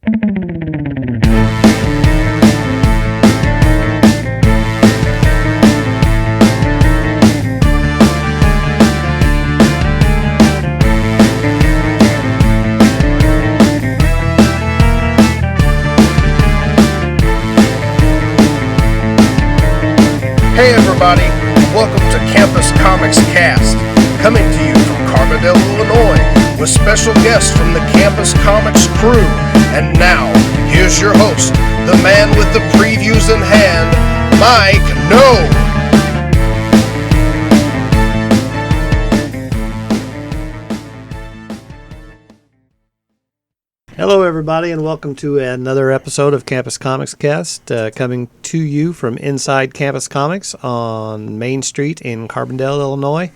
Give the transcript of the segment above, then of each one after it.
Hey everybody, welcome to Campus Comics Cast, coming to you from Carbondale, Illinois, with special guests from the Campus Comics crew. And now, here's your host, the man with the previews in hand, Mike No. Hello, everybody, and welcome to another episode of Campus Comics Cast, coming to you from inside Campus Comics on Main Street in Carbondale, Illinois.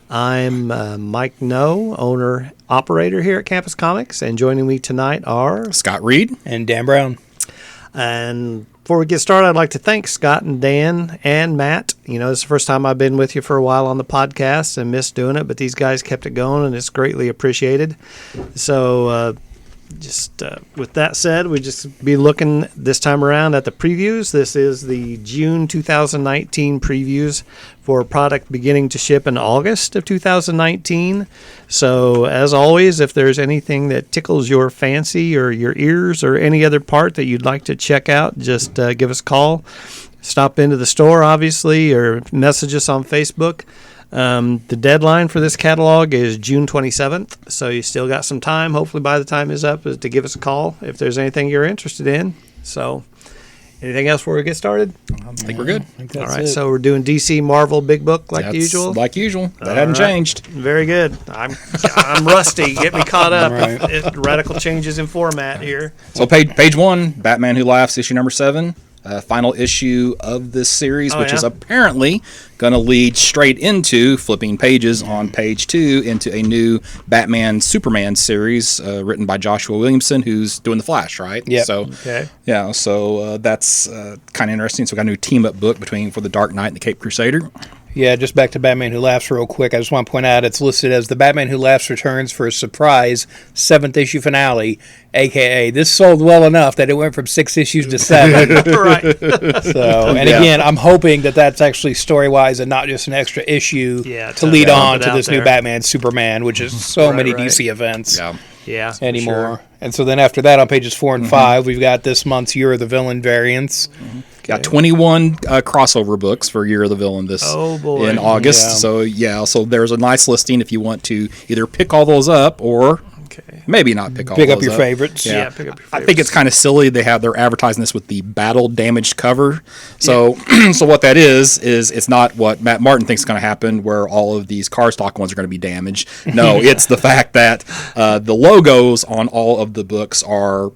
I'm Mike No, owner-operator here at Campus Comics, and joining me tonight are Scott Reed and Dan Brown. And before we get started, I'd like to thank Scott and Dan and Matt. You know, this is the first time I've been with you for a while on the podcast and missed doing it, but these guys kept it going, and it's greatly appreciated. So, with that said, we just be looking this time around at the previews. This is the June 2019 previews for a product beginning to ship in August of 2019. So, as always, if there's anything that tickles your fancy or your ears or any other part that you'd like to check out, just give us a call. Stop into the store, obviously, or message us on Facebook. The deadline for this catalog is June 27th, so you still got some time. Hopefully by the time it's up is to give us a call if there's anything you're interested in. So, anything else before we get started? I think we're good. All right, so we're doing DC Marvel Big Book like usual? Like usual. That hadn't changed. Very good. I'm rusty. Get me caught up. Right. Radical changes in format here. So page 1, Batman Who Laughs, issue number 7. Final issue of this series, which is apparently going to lead straight into flipping pages on page 2 into a new Batman Superman series written by Joshua Williamson, who's doing the Flash, right? Yeah. So that's kind of interesting. So we got a new team up book for the Dark Knight and the Caped Crusader. Yeah, just back to Batman Who Laughs real quick. I just want to point out it's listed as the Batman Who Laughs returns for a surprise 7th issue finale, a.k.a. this sold well enough that it went from 6 issues to 7. Right. So, and again, I'm hoping that that's actually story-wise and not just an extra issue to lead on to this new Batman Superman, which is so many DC events anymore. Sure. And so then after that, on pages 4 and 5, we've got this month's Year of the Villain variants. Got 21 crossover books for Year of the Villain in August. Yeah. So there's a nice listing if you want to either pick all those up or maybe not pick all those up. Pick up your favorites. Yeah, pick up your favorites. I think it's kind of silly. They're advertising this with the battle damaged cover. So so what that is it's not what Matt Martin thinks is going to happen, where all of these cardstock ones are going to be damaged. No, it's the fact that the logos on all of the books are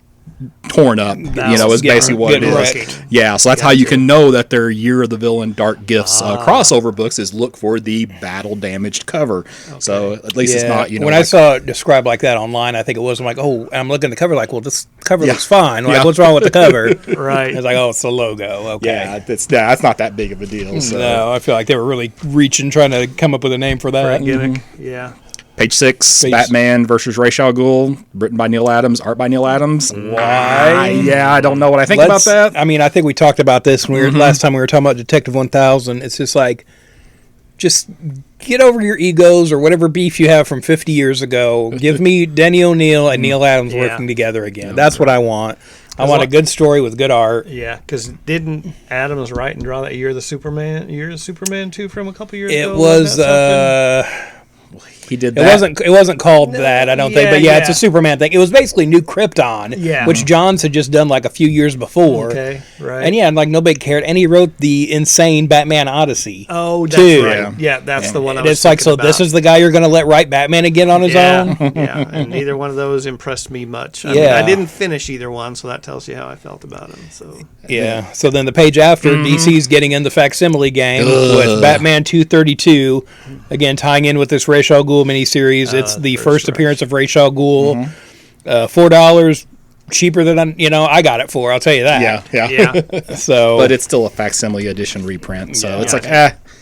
torn up, is basically what it is. Wrecked. Yeah, so that's how you can know that they're Year of the Villain Dark Gifts crossover books, is look for the battle damaged cover. Okay. So at least it's not, when I saw it described like that online, I think it wasn't like, I'm looking at the cover like, well, this cover looks fine. Like, what's wrong with the cover? Right. It's like, it's the logo. Okay. Yeah, that's not that big of a deal. So. No, I feel like they were really reaching, trying to come up with a name for that. Gimmick. Yeah. Page 6, Batman versus Ra's al Ghul, written by Neil Adams, art by Neil Adams. Why? I don't know what I think about that. I mean, I think we talked about this when we were last time we were talking about Detective 1000. It's just like, just get over your egos or whatever beef you have from 50 years ago. Give me Denny O'Neil and Neil Adams working together again. That's what I want. I want a good story with good art. Yeah, because didn't Adams write and draw that Year of Superman 2 from a couple years ago? It was... He did that. It wasn't called that, I don't think. But it's a Superman thing. It was basically New Krypton, which Johns had just done like a few years before. Okay, right. And nobody cared. And he wrote the insane Batman Odyssey. Oh, that's too. right. Yeah, that's the one I was It's like, so about. This is the guy you're going to let write Batman again on his own? Yeah, and neither one of those impressed me much. I mean, I didn't finish either one, so that tells you how I felt about him. So So then the page after, DC's getting in the facsimile game with Batman 232, again tying in with this Ra's al Ghul miniseries. It's the first appearance of Ra's al Ghul. $4 cheaper than I got it for. I'll tell you that. Yeah. So, but it's still a facsimile edition reprint, so it's like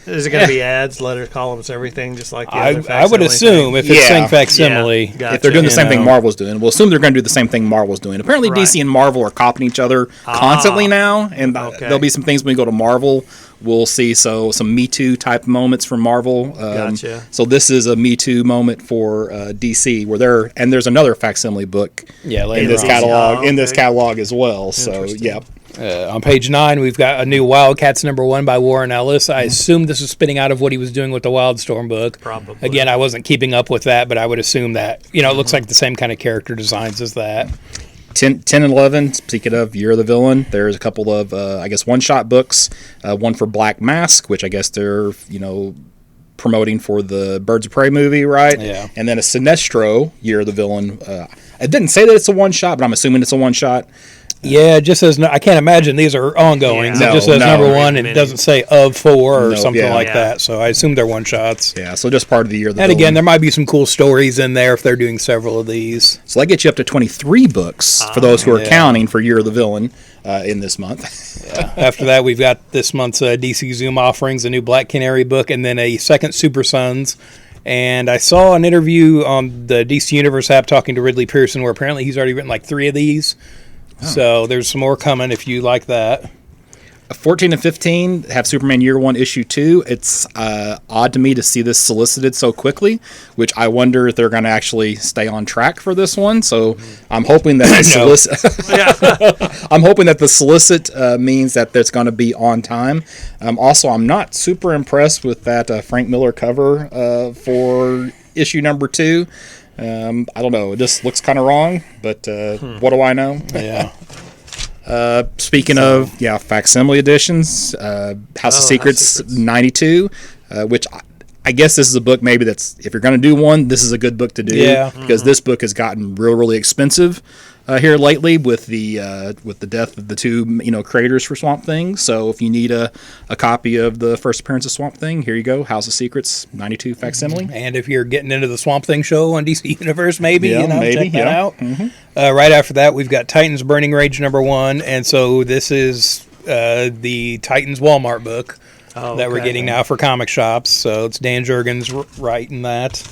Is it going to be ads, letters, columns, everything, just like the other I would facsimile assume thing? if it's Yeah. saying facsimile. Yeah. Gotcha. If they're doing the You same thing know. Marvel's doing, we'll assume they're going to do the same thing Marvel's doing. Apparently, Right. DC and Marvel are copying each other constantly now, and Okay. there'll be some things when we go to Marvel. We'll see some Me Too type moments from Marvel. Gotcha. So this is a Me Too moment for DC, where there's another facsimile book Yeah, in later this on. catalog Oh, in this okay. catalog as well. So Interesting. yeah. On page 9, we've got a new Wildcats #1 by Warren Ellis. I assume this is spinning out of what he was doing with the Wildstorm book. Probably. Again, I wasn't keeping up with that, but I would assume that, it looks like the same kind of character designs as that. 10 and 11, speaking of Year of the Villain, there's a couple of, I guess, one-shot books. One for Black Mask, which I guess they're, promoting for the Birds of Prey movie, right? Yeah. And then a Sinestro, Year of the Villain. It didn't say that it's a one-shot, but I'm assuming it's a one-shot. Yeah, it just says, I can't imagine these are ongoing. Yeah. It just No, says no. number 1 and it doesn't say of 4 or No, something yeah. like Yeah. that. So I assume they're one-shots. Yeah, so just part of the Year of the And Villain. again, there might be some cool stories in there if they're doing several of these. So that gets you up to 23 books for those who are yeah. counting for Year of the Villain in this month. After that, we've got this month's DC Zoom offerings, a new Black Canary book, and then a second Super Sons. And I saw an interview on the DC Universe app talking to Ridley Pearson where apparently he's already written like 3 of these. So there's some more coming if you like that. 14 and 15 have Superman Year 1 Issue 2. It's odd to me to see this solicited so quickly, which I wonder if they're going to actually stay on track for this one. So I'm hoping that I'm hoping that the solicit means that it's going to be on time. Also, I'm not super impressed with that Frank Miller cover for issue number 2. I don't know. It just looks kind of wrong, but what do I know? Yeah. Speaking of facsimile editions, House of Secrets 92, which I guess this is a book maybe that's, if you're going to do one, this is a good book to do. Yeah. Because this book has gotten really expensive here lately with the death of the 2 creators for Swamp Thing. So if you need a copy of the first appearance of Swamp Thing, here you go, House of Secrets 92 facsimile. And if you're getting into the Swamp Thing show on DC Universe, maybe, Yeah, maybe, check that yeah. out. Right after that, we've got Titans Burning Rage #1. And so this is the Titans Walmart book that we're getting now for comic shops. So it's Dan Jurgens writing that.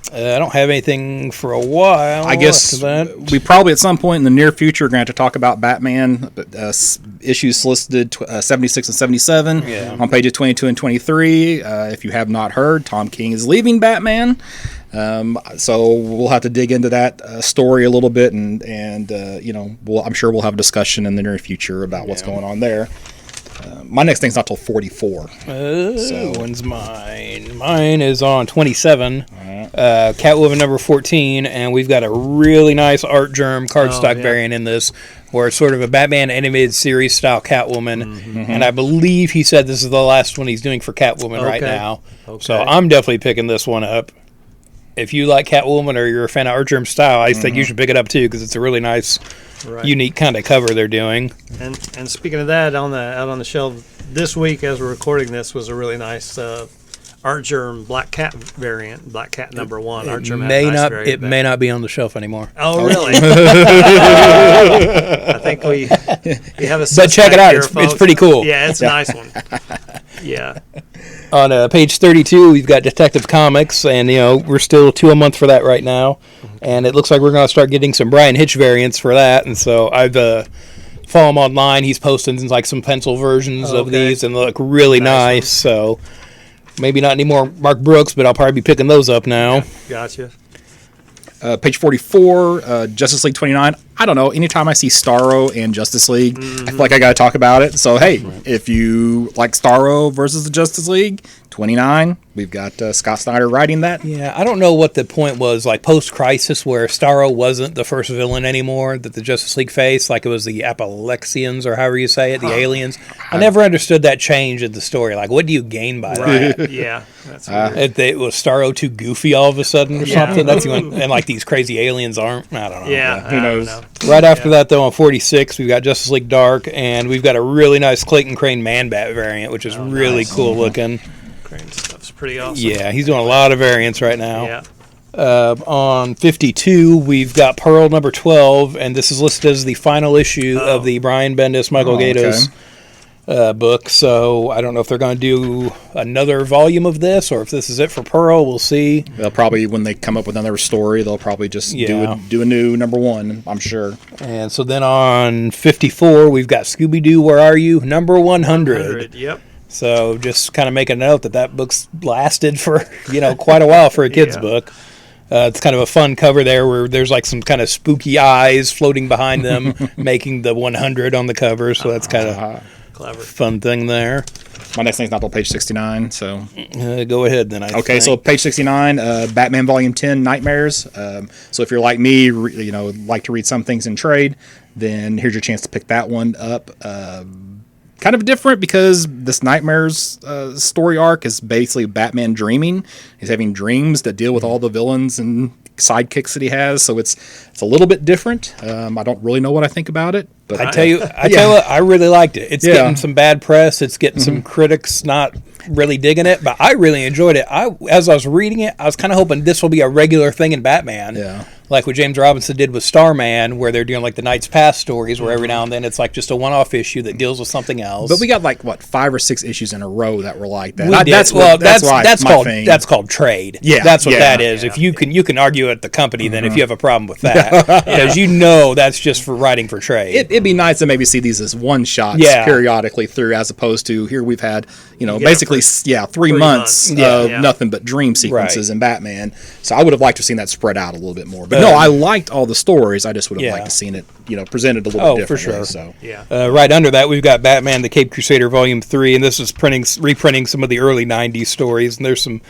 I don't have anything for a while. I guess after that. we probably at some point in the near future are going to have to talk about Batman issues solicited 76 and 77 on pages 22 and 23. If you have not heard, Tom King is leaving Batman. So we'll have to dig into that story a little bit, and I'm sure we'll have a discussion in the near future about what's going on there. My next thing's not till 44. When's mine? Mine is on 27. Catwoman number 14, and we've got a really nice art germ cardstock variant in this, where it's sort of a Batman animated series style Catwoman, and I believe he said this is the last one he's doing for Catwoman right now. So I'm definitely picking this one up. If you like Catwoman or you're a fan of art germ style, I think you should pick it up too, because it's a really nice, unique kind of cover they're doing. And speaking of that, out on the shelf this week, as we're recording this, was a really nice Art Germ Black Cat variant, Black Cat #1. Art Germ had a nice variant It may not be on the shelf anymore. Oh, really? I think we have a. But check it out. Here, It's folks. pretty cool. Yeah, it's a nice one. Yeah. On page 32, we've got Detective Comics, and we're still 2 a month for that right now. And it looks like we're going to start getting some Brian Hitch variants for that. And so I've follow him online. He's posting like some pencil versions of these, and they look really nice. So maybe not any more Mark Brooks, but I'll probably be picking those up now. Gotcha. Page 44, Justice League 29. I don't know. Anytime I see Starro and Justice League, I feel like I got to talk about it. So, hey, if you like Starro versus the Justice League, 29, we've got Scott Snyder writing that. Yeah, I don't know what the point was, like post-Crisis, where Starro wasn't the first villain anymore that the Justice League faced, like it was the Apalexians, or however you say it, the aliens. I never understood that change in the story. Like, what do you gain by that? Right. Yeah. That's weird. It was Starro too goofy all of a sudden or something? That's and like these crazy aliens aren't? I don't know. Yeah. Who knows? I don't know. Right after that, though, on 46, we've got Justice League Dark, and we've got a really nice Clayton Crane Man-Bat variant, which is really cool looking. Crane stuff's pretty awesome. Yeah, he's doing a lot of variants right now. Yeah. On 52, we've got Pearl number 12, and this is listed as the final issue of the Brian Bendis, Michael Gaydos book. So I don't know if they're going to do another volume of this or if this is it for Pearl. We'll see. They'll probably, when they come up with another story, they'll probably just Yeah. do a new number one, I'm sure. And so then on 54, we've got Scooby-Doo, Where Are You? Number 100. Yep. So just kind of make a note that book's lasted for, quite a while for a kid's Yeah. book. It's kind of a fun cover there where there's like some kind of spooky eyes floating behind them, making the 100 on the cover. So that's kind of Clever. fun thing there. My next thing's not till page 69, so. Go ahead then. Okay, so page 69, Batman Volume 10, Nightmares. So if you're like me, like to read some things in trade, then here's your chance to pick that one up. Kind of different because this Nightmares story arc is basically Batman dreaming. He's having dreams that deal with all the villains and sidekicks that he has, so it's a little bit different. I don't really know what I think about it, but I tell you what, I really liked it. It's getting some bad press. It's getting some critics not really digging it, but I really enjoyed it. As I was reading it, I was kind of hoping this will be a regular thing in Batman. Yeah. Like what James Robinson did with Starman, where they're doing like the Night's Past stories, where every now and then it's like just a one-off issue that deals with something else. But we got like 5 or 6 issues in a row that were like that. We did. That's called trade. Yeah, that's what yeah, that is. If you can argue at the company, then if you have a problem with that, because that's just for writing for trade. It'd be nice to maybe see these as one shots periodically through, as opposed to here we've had basically 3 months of nothing but dream sequences in Batman. So I would have liked to have seen that spread out a little bit more. But no, I liked all the stories. I just would have liked to seen it presented a little bit differently. For sure. So Right under that, we've got Batman: The Caped Crusader Volume 3, and this is reprinting some of the early '90s stories. And there's some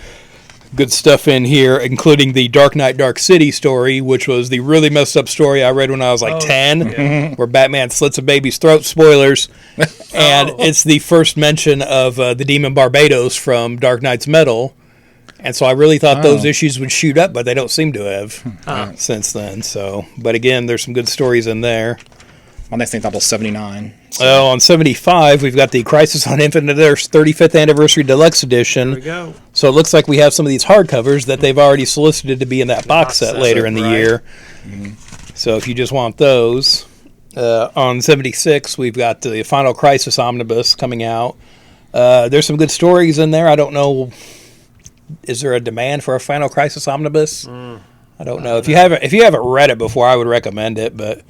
good stuff in here, including the Dark Knight, Dark City story, which was the really messed up story I read when I was like 10, where Batman slits a baby's throat. Spoilers. And it's the first mention of the demon Barbados from Dark Knight's Metal. And so I really thought those issues would shoot up, but they don't seem to have since then. So, but again, there's some good stories in there. my next thing's until 79. So on 75, we've got the Crisis on Infinite Earth's 35th Anniversary Deluxe Edition. There we go. So it looks like we have some of these hardcovers that they've already solicited to be in that box set later in the year. Mm-hmm. So if you just want those. On 76, we've got the Final Crisis Omnibus coming out. There's some good stories in there. I don't know. Is there a demand for a Final Crisis Omnibus? I don't know. If you haven't read it before, I would recommend it, but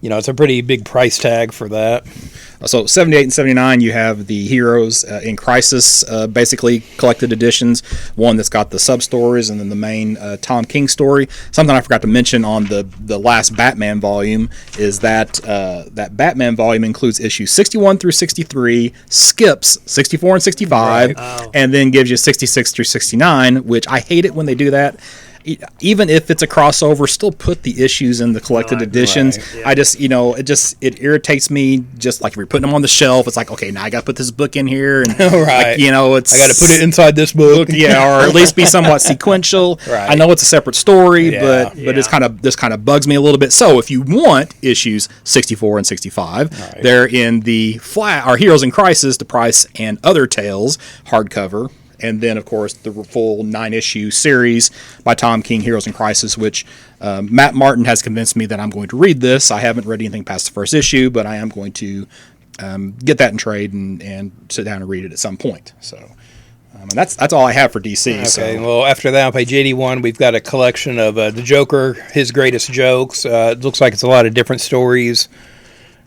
it's a pretty big price tag for that. So 78 and 79, you have the Heroes in Crisis, basically collected editions. One that's got the sub stories, and then the main Tom King story. Something I forgot to mention on the last Batman volume is that that Batman volume includes issues 61 through 63, skips 64 and 65, and then gives you 66 through 69. Which I hate it when they do that. Even if it's a crossover, still put the issues in the collected editions. Right, yeah. I just, it irritates me. Just like if you're putting them on the shelf, it's like, okay, now I got to put this book in here, and right. It's I got to put it inside this book, or at least be somewhat sequential. Right. I know it's a separate story, Yeah. but it's this kind of bugs me a little bit. So if you want issues 64 and 65, they're in the Heroes in Crisis, The Price and Other Tales hardcover. And then, of course, the full 9-issue series by Tom King, Heroes in Crisis, which Matt Martin has convinced me that I'm going to read this. I haven't read anything past the first issue, but I am going to get that in trade and sit down and read it at some point. So, and that's all I have for DC. Okay, So. well, after that, on page 81, we've got a collection of the Joker, his greatest jokes. It looks like it's a lot of different stories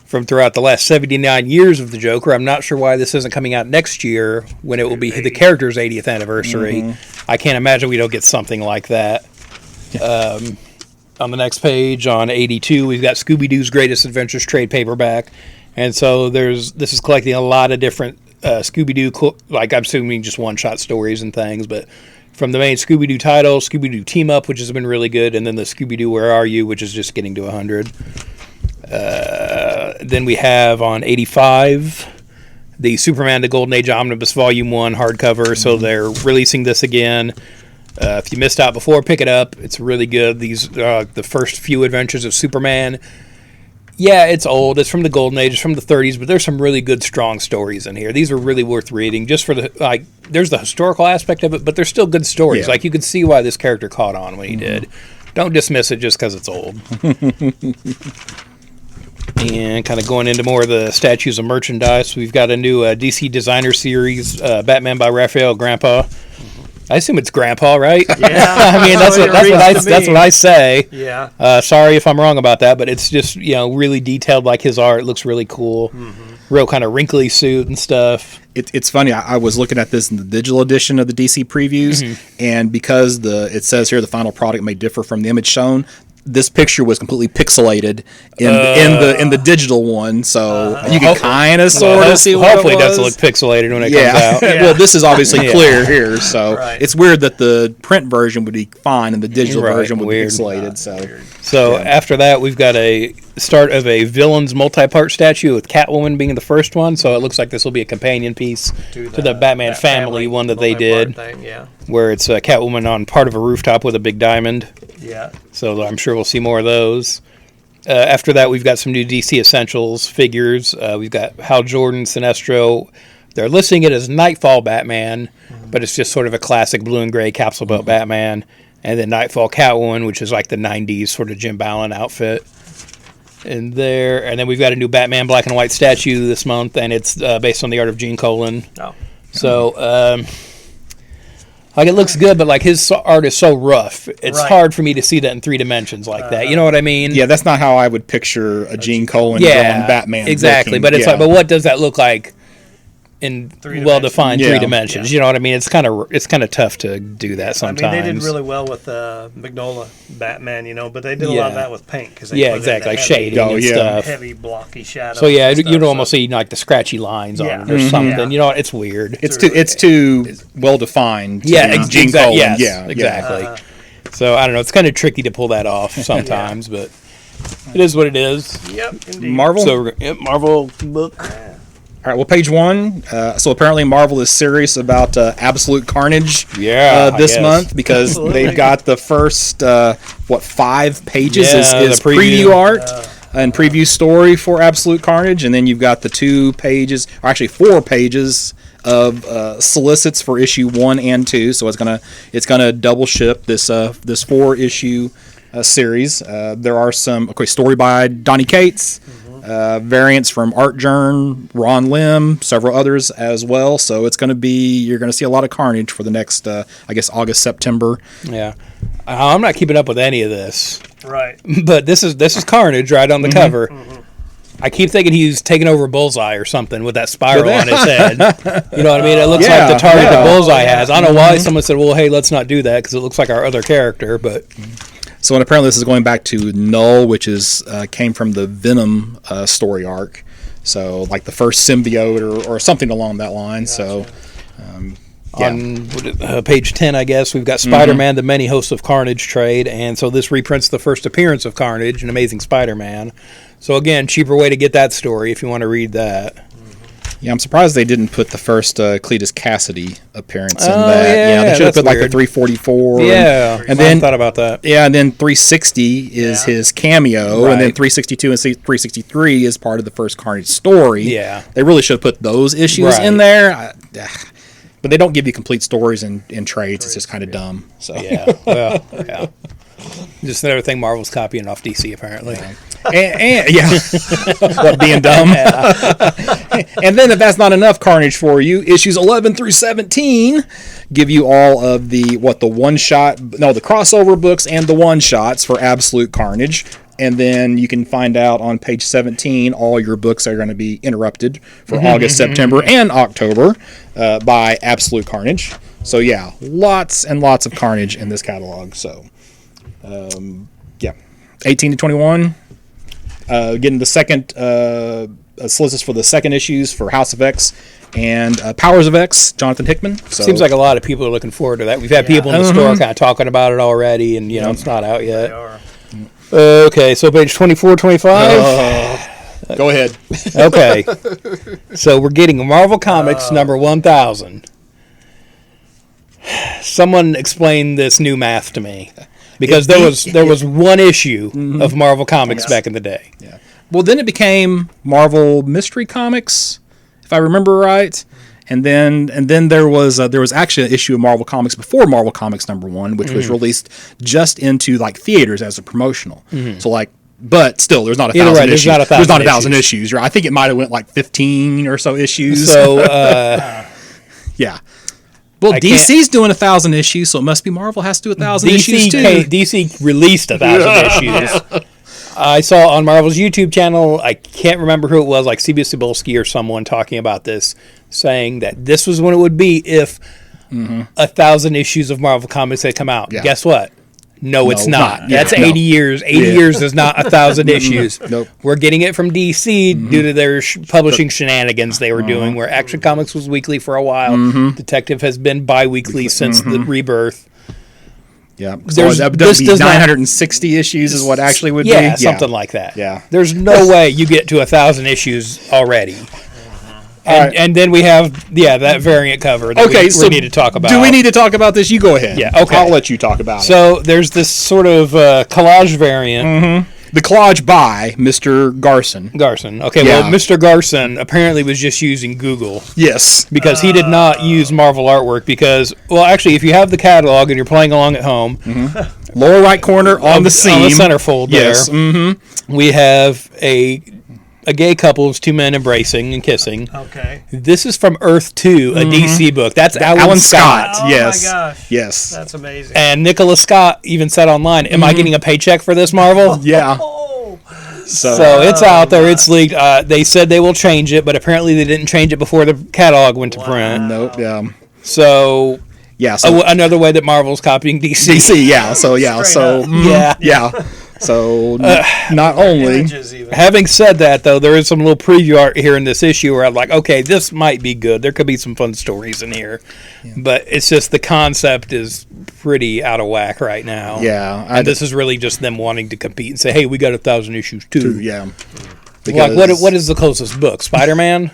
from throughout the last 79 years of the Joker. I'm not sure why this isn't coming out next year when it will be the character's 80th anniversary. Mm-hmm. I can't imagine we don't get something like that. On the next page, on 82, we've got Scooby-Doo's Greatest Adventures trade paperback. And so this is collecting a lot of different Scooby-Doo, like I'm assuming just one-shot stories and things, but from the main Scooby-Doo title, Scooby-Doo Team Up, which has been really good, and then the Scooby-Doo Where Are You, which is just getting to 100. Then we have on 85 the Superman the Golden Age Omnibus Volume 1 hardcover. So they're releasing this again. If you missed out before, pick it up. It's really good. These the first few adventures of Superman. Yeah, it's old. It's from the Golden Age. It's from the 30s, but there's some really good, strong stories in here. These are really worth reading. Just for there's the historical aspect of it, but there's still good stories. Yeah. Like you can see why this character caught on when he did. Don't dismiss it just because it's old. And kind of going into more of the statues and merchandise, we've got a new DC Designer Series, Batman by Raphael Grandpa. I assume it's Grandpa, right? Yeah. I mean, that's what I say. Yeah. Sorry if I'm wrong about that, but it's just, really detailed like his art. It looks really cool. Real kind of wrinkly suit and stuff. It's funny. I was looking at this in the digital edition of the DC previews, and because it says here the final product may differ from the image shown, this picture was completely pixelated in the digital one, so you can kind of sort of see what Hopefully it it doesn't was. look pixelated when it comes out. Well, this is obviously clear here, so Right. it's weird that the print version would be fine and the digital Right, version would weird. be pixelated. So after that, we've got a start of a villains multi-part statue with Catwoman being the first one. So it looks like this will be a companion piece to the Batman that family one that they did, multi-part thing, yeah. where it's Catwoman on part of a rooftop with a big diamond. Yeah. So I'm sure we'll see more of those. After that, we've got some new DC Essentials figures. We've got Hal Jordan, Sinestro. They're listing it as Nightfall Batman, but it's just sort of a classic blue and gray capsule belt Batman. And then Nightfall Catwoman, which is like the 90s sort of Jim Ballen outfit. And then we've got a new Batman black and white statue this month, and it's based on the art of Gene Colan. Oh. So, like, it looks good, but like his art is so rough, it's Right. hard for me to see that in 3 dimensions like that. You know what I mean? Yeah, that's not how I would picture a Gene Colan drawn Batman. exactly. looking. But it's Yeah. like, but what does that look like in Three well-defined dimensions. 3 Yeah. dimensions? You know what I mean? It's kind of tough to do that I sometimes. mean, they did really well with Magnolia Batman, but they did a lot Yeah. of that with paint. Cause they Yeah, put in exactly, the like heavy- shading Oh, and yeah. stuff. heavy blocky shadows. So yeah, and you'd stuff, almost see like the scratchy lines on it or Yeah. something. Yeah. You know, it's weird. It's too well defined. Yeah, Gene exactly. Colan. Yes, Yeah, exactly. So I don't know. It's kind of tricky to pull that off sometimes, but it is what it is. Yep, indeed. Marvel. So Marvel book. All right. Well, page 1. So apparently Marvel is serious about Absolute Carnage. Yeah, I this guess. month because Absolutely. they've got the first 5 pages Yeah, is the preview. preview art and preview story for Absolute Carnage, and then you've got the 2 pages, or actually 4 pages of solicits for issue 1 and 2. So it's gonna double ship this 4 issue series. There are some story by Donny Cates. Variants from Art Journ, Ron Lim, several others as well. So you're going to see a lot of carnage for the next, August, September. Yeah, I'm not keeping up with any of this, Right. but this is Carnage right on the cover. I keep thinking he's taking over Bullseye or something with that spiral on his head. You know what I mean? It looks Yeah, like the target yeah. that Bullseye has. I don't know why someone said, "Well, hey, let's not do that," because it looks like our other character. But So and apparently this is going back to Null, which came from the Venom story arc. So like the first symbiote or something along that line. So on page 10, I guess, we've got Spider-Man, the Many Hosts of Carnage trade. And so this reprints the first appearance of Carnage, an Amazing Spider-Man. So again, cheaper way to get that story if you want to read that. yeah, I'm surprised they didn't put the first Cletus Cassidy appearance in Oh, that. yeah, They should have that's put like the weird. 344. Yeah, and I then thought about that. Yeah, and then 360 is his cameo, and then Right. 362 and 363 is part of the first Carnage story. Yeah. They really should have put those issues in Right. there. But they don't give you complete stories in trades. It's just kind of dumb. So Yeah, well, yeah. Just another thing Marvel's copying off DC, apparently. and yeah, what being dumb. And then if that's not enough Carnage for you, issues 11 through 17 give you all of the crossover books and the one shots for Absolute Carnage. And then you can find out on page 17 all your books are going to be interrupted for August, September, and October by Absolute Carnage. So yeah, lots and lots of Carnage in this catalog. So 18 to 21. Getting the second solicits for the second issues for House of X and Powers of X, Jonathan Hickman. So, Seems like a lot of people are looking forward to that. We've had people in the store kind of talking about it already, and, it's not out They yet. are. Okay, so page 24, 25. go ahead. Okay. So we're getting Marvel Comics number 1000. Someone explain this new math to me. Because there was one issue of Marvel Comics back in the day. Yeah. Well, then it became Marvel Mystery Comics, if I remember right. And then there was actually an issue of Marvel Comics before Marvel Comics number 1, which was released just into like theaters as a promotional. So like But still, there's not a Either thousand way, there's issues. not a There's not a thousand thousand issues, right? I think it might have went like 15 or so issues. So yeah. Well, I DC's doing 1,000 issues, so it must be Marvel has to do 1,000 issues too. DC released 1,000 issues. I saw on Marvel's YouTube channel, I can't remember who it was, like CB Cebulski or someone talking about this, saying that this was when it would be if 1,000 issues of Marvel Comics had come out. Yeah. Guess what? No, it's not. Yeah, That's no. 80 years. 80 years is not 1,000 issues. Nope. We're getting it from DC due to their publishing shenanigans they were doing, where Action Comics was weekly for a while. Detective has been bi-weekly since the rebirth. Yeah. So There's- that this would be does not- 960 issues is what actually would be. Yeah, something like that. Yeah. There's no way you get to 1,000 issues already. And then we have, that variant cover that Okay, so we need to talk about. Do we need to talk about this? You go ahead. Yeah, okay. I'll let you talk about it. So there's this sort of collage variant. The collage by Mr. Garson. Garson. Okay, Yeah. well, Mr. Garson apparently was just using Google Yes. because he did not use Marvel artwork because, well, actually, if you have the catalog and you're playing along at home, Lower right corner on the seam. on the centerfold Yes. there, we have a gay couple of two men embracing and kissing. Okay. This is from Earth 2, a DC book. That's Alan Scott. Oh Yes. my gosh. Yes. That's amazing. And Nicholas Scott even said online, am I getting a paycheck for this, Marvel? Yeah. Oh, So it's out there. It's leaked. They said they will change it, but apparently they didn't change it before the catalog went to print. Nope. Yeah. So Yeah. So another way that Marvel's copying DC. DC. Yeah. So yeah. Straight So up. Yeah. yeah. So not only. images even. Having said that, though, there is some little preview art here in this issue where I'm like, okay, this might be good. There could be some fun stories in here. But it's just the concept is pretty out of whack right now. Yeah. And this is really just them wanting to compete and say, hey, we got 1,000 issues too. Yeah. Like, what is the closest book? Spider-Man?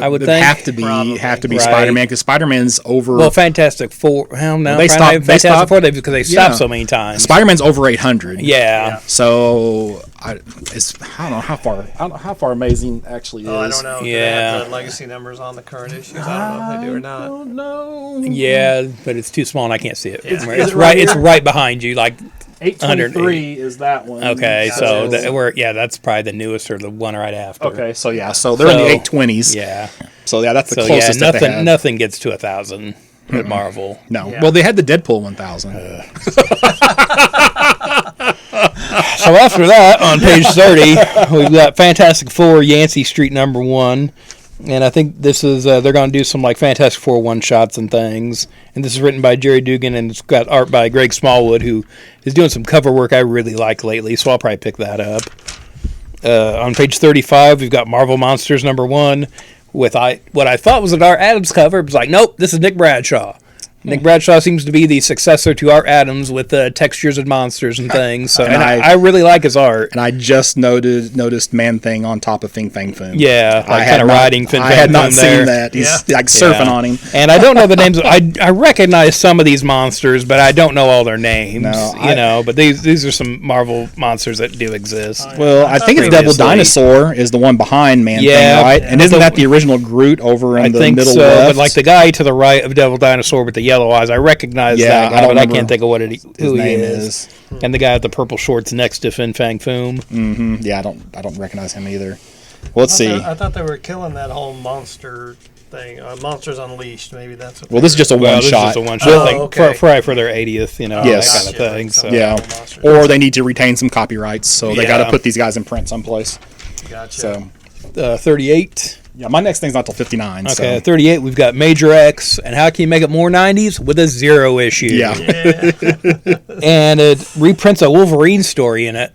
I would think. have to be Right. Spider-Man because Spider-Man's over. Well, Fantastic Four. Well, no, They stopped- they Fantastic stopped- Four because they stopped so many times. Spider-Man's over 800. Yeah. So I don't know how far. I don't know how far Amazing actually is. Oh, I don't know. Do they Yeah. have the legacy numbers on the current issues? I don't know if they do or not. No. Yeah, but it's too small and I can't see it. Is It's it right. right It's here? right behind you. Like 823 is that one. okay, so that's probably the newest or the one right after. Okay, so yeah, so they're in the So, 820s. Yeah. So yeah, that's the So closest that they nothing had. nothing gets to 1,000 at Marvel. No. Yeah. Well, they had the Deadpool 1000. So after that, on page 30, we've got Fantastic Four, Yancey Street #1. And I think this is, they're going to do some like Fantastic Four one-shots and things. And this is written by Jerry Dugan and it's got art by Greg Smallwood, who is doing some cover work I really like lately. So I'll probably pick that up. On page 35, we've got Marvel Monsters #1 with what I thought was an Art Adams cover. It was like, nope, this is Nick Bradshaw. Nick Bradshaw seems to be the successor to Art Adams with textures and monsters and things. So, and I really like his art. And I just noticed Man Thing on top of Fing Fang Foom. Yeah, I like had kind of not- riding Fin I had Fang not Foom seen there. that. He's Yeah. like surfing Yeah. on him. And I don't know the names. I recognize some of these monsters, but I don't know all their names. No, but these are some Marvel monsters that do exist. Well, I think it's Devil Previously. Dinosaur is the one behind Man Yeah, Thing, right? yeah. And isn't that the original Groot over in I the think middle so, left? but like the guy to the right of Devil Dinosaur with the yellow eyes, I recognize Yeah, that I guy, don't but I remember can't think of who his he name is. And the guy with the purple shorts next to Fin Fang Foom. Yeah, I don't recognize him either. Well, let's see. I thought they were killing that whole monster thing. Monsters Unleashed, maybe that's what Well, this is just a Well, one this is shot. just a one shot Oh, thing okay. for their 80th, Yes. that kind of thing. So. Yeah, Monsters. or they need to retain some copyrights, so they got to Yeah. put these guys in print someplace. Gotcha. So 38. yeah, my next thing's not till 59. Okay, So 38. We've got Major X, and how can you make it more 90s with a 0 issue? yeah. And it reprints a Wolverine story in it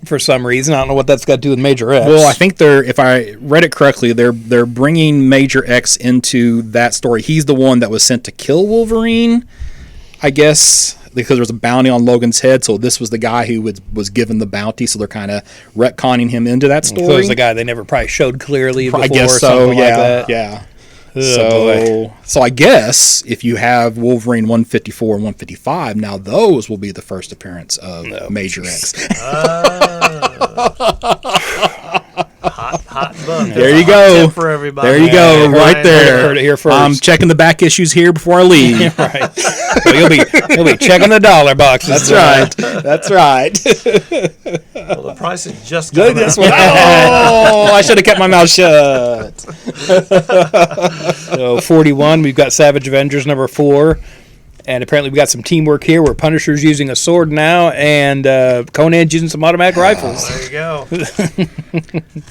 for some reason. I don't know what that's got to do with Major X. Well, I think if I read it correctly, they're bringing Major X into that story. He's the one that was sent to kill Wolverine, I guess, because there was a bounty on Logan's head. So this was the guy who was given the bounty. So they're kind of retconning him into that story. So it was the guy they never probably showed clearly before. I guess or so. something Yeah, like that. yeah. Oh, boy. So I guess if you have Wolverine 154 and 155, now those will be the first appearance of Major X. Hot book. There you go. Tip for everybody. There you go, right Ryan there. Heard it here first. I'm checking the back issues here before I leave. Right. So you'll be checking the dollar boxes. That's right. That's right. Well, the price is just Good coming this out. one. Oh, I should have kept my mouth shut. So 41, we've got Savage Avengers number 4. And apparently we got some teamwork here where Punisher's using a sword now and Conan's using some automatic rifles. There you go.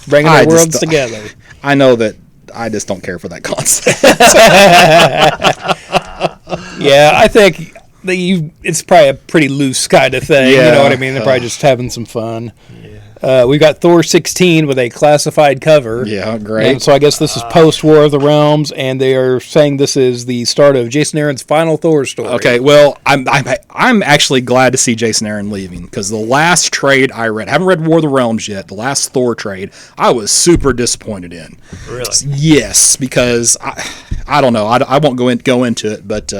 Bringing I the just worlds together. I know that I just don't care for that concept. Yeah, I think it's probably a pretty loose kind of thing. You Yeah. know what I mean? They're probably just having some fun. We've got Thor 16 with a classified cover. Yeah, great. And so I guess this is post War of the Realms, and they are saying this is the start of Jason Aaron's final Thor story. Okay, well, I'm actually glad to see Jason Aaron leaving because the last trade I read, I haven't read War of the Realms yet. The last Thor trade, I was super disappointed in. Really? Yes, because I don't know. I won't go into it, but